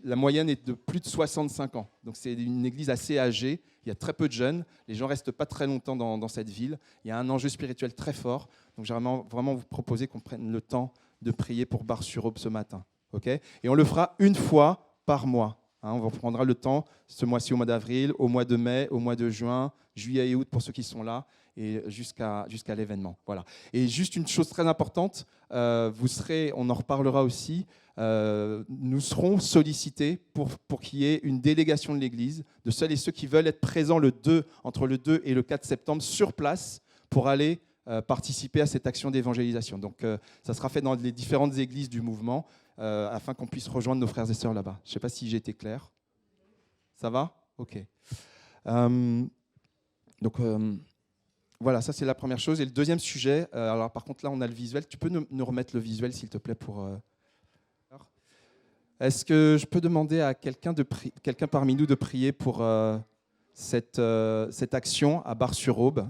S1: la moyenne est de plus de 65 ans. Donc c'est une église assez âgée, il y a très peu de jeunes, les gens ne restent pas très longtemps dans cette ville. Il y a un enjeu spirituel très fort. Donc j'aimerais vraiment vous proposer qu'on prenne le temps de prier pour Bar-sur-Aube ce matin. Okay ? Et on le fera une fois par mois. On prendra le temps ce mois-ci au mois d'avril, au mois de mai, au mois de juin, juillet et août pour ceux qui sont là, et jusqu'à l'événement. Voilà. Et juste une chose très importante, on en reparlera aussi, nous serons sollicités pour qu'il y ait une délégation de l'Église, de celles et ceux qui veulent être présents entre le 2 et le 4 septembre sur place pour aller participer à cette action d'évangélisation. Donc ça sera fait dans les différentes églises du mouvement afin qu'on puisse rejoindre nos frères et sœurs là-bas. Je ne sais pas si j'ai été clair. Ça va ? Ok. Donc voilà, ça c'est la première chose. Et le deuxième sujet, alors par contre là on a le visuel. Tu peux nous remettre le visuel s'il te plaît pour... Est-ce que je peux demander à quelqu'un parmi nous de prier pour cette action à Bar-sur-Aube ?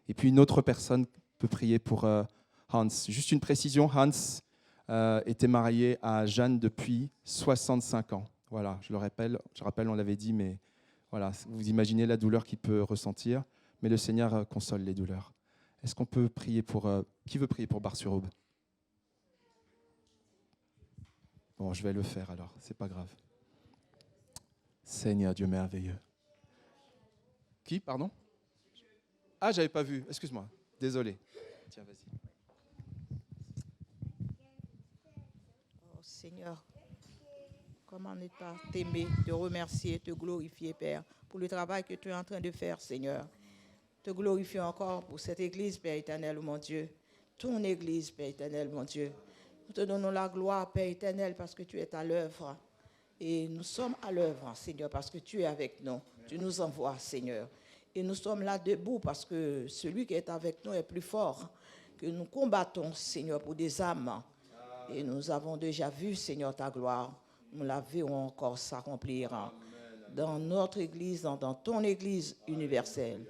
S1: Et puis une autre personne peut prier pour Hans. Juste une précision, Hans était marié à Jeanne depuis 65 ans. Voilà, je rappelle, on l'avait dit, mais voilà, vous imaginez la douleur qu'il peut ressentir. Mais le Seigneur console les douleurs. Est-ce qu'on peut prier pour... qui veut prier pour Bar-sur-Aube ? Bon, je vais le faire alors, c'est pas grave. Seigneur Dieu merveilleux. Qui, pardon ? Ah, j'avais pas vu, excuse-moi, désolé. Tiens, vas-y.
S9: Oh, Seigneur, comment ne pas t'aimer, te remercier, te glorifier, Père, pour le travail que tu es en train de faire, Seigneur. Te glorifier encore pour cette église, Père éternel, mon Dieu. Ton église, Père éternel, mon Dieu. Nous te donnons la gloire, Père éternel, parce que tu es à l'œuvre. Et nous sommes à l'œuvre, Seigneur, parce que tu es avec nous. Tu nous envoies, Seigneur. Et nous sommes là debout parce que celui qui est avec nous est plus fort. Que nous combattons, Seigneur, pour des âmes. Et nous avons déjà vu, Seigneur, ta gloire. Nous la verrons encore s'accomplir dans notre église, dans ton église universelle.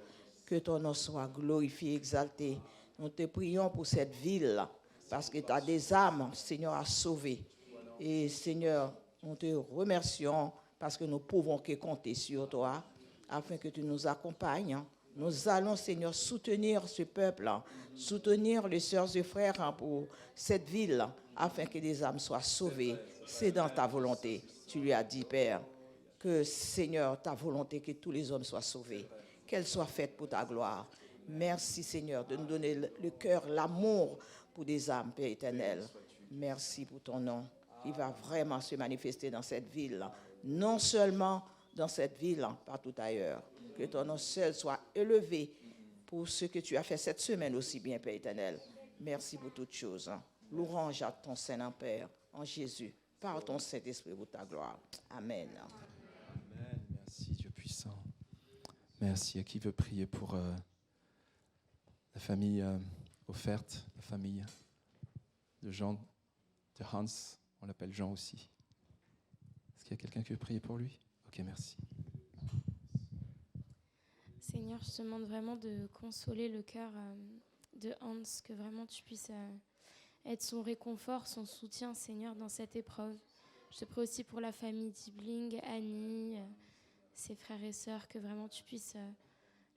S9: Que ton nom soit glorifié, exalté. Nous te prions pour cette ville, parce que tu as des âmes, Seigneur, à sauver. Et Seigneur, nous te remercions, parce que nous pouvons que compter sur toi, afin que tu nous accompagnes. Nous allons, Seigneur, soutenir ce peuple, soutenir les sœurs et frères pour cette ville, afin que des âmes soient sauvées. C'est dans ta volonté. Tu lui as dit, Père, que, Seigneur, ta volonté, que tous les hommes soient sauvés. Qu'elle soit faite pour ta gloire. Merci, Seigneur, de nous donner le cœur, l'amour pour des âmes, Père éternel. Merci pour ton nom qui va vraiment se manifester dans cette ville. Non seulement dans cette ville, partout ailleurs. Que ton nom seul soit élevé pour ce que tu as fait cette semaine aussi bien, Père éternel. Merci pour toutes choses. Louange à ton Saint Père, en Jésus, par ton Saint-Esprit pour ta gloire. Amen.
S1: Amen. Merci, Dieu puissant. Merci. À qui veut prier pour la famille offerte, la famille de Jean, de Hans, on l'appelle Jean aussi. Est-ce qu'il y a quelqu'un qui veut prier pour lui ? Ok, merci.
S2: Seigneur, je te demande vraiment de consoler le cœur de Hans, que vraiment tu puisses être son réconfort, son soutien, Seigneur, dans cette épreuve. Je te prie aussi pour la famille Dibling, Annie, ses frères et sœurs, que vraiment tu puisses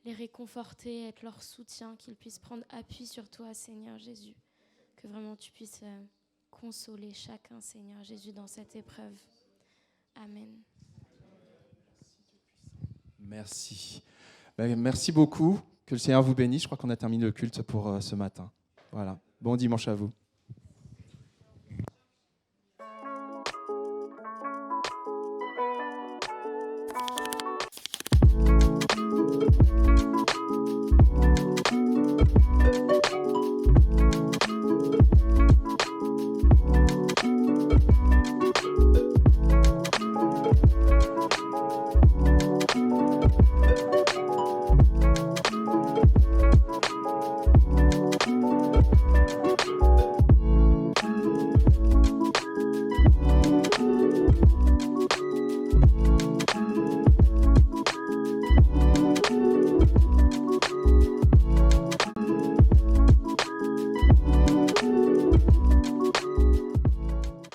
S2: les réconforter, être leur soutien, qu'ils puissent prendre appui sur toi, Seigneur Jésus. Que vraiment tu puisses consoler chacun, Seigneur Jésus, dans cette épreuve. Amen.
S1: Merci. Merci beaucoup. Que le Seigneur vous bénisse. Je crois qu'on a terminé le culte pour ce matin. Voilà. Bon dimanche à vous.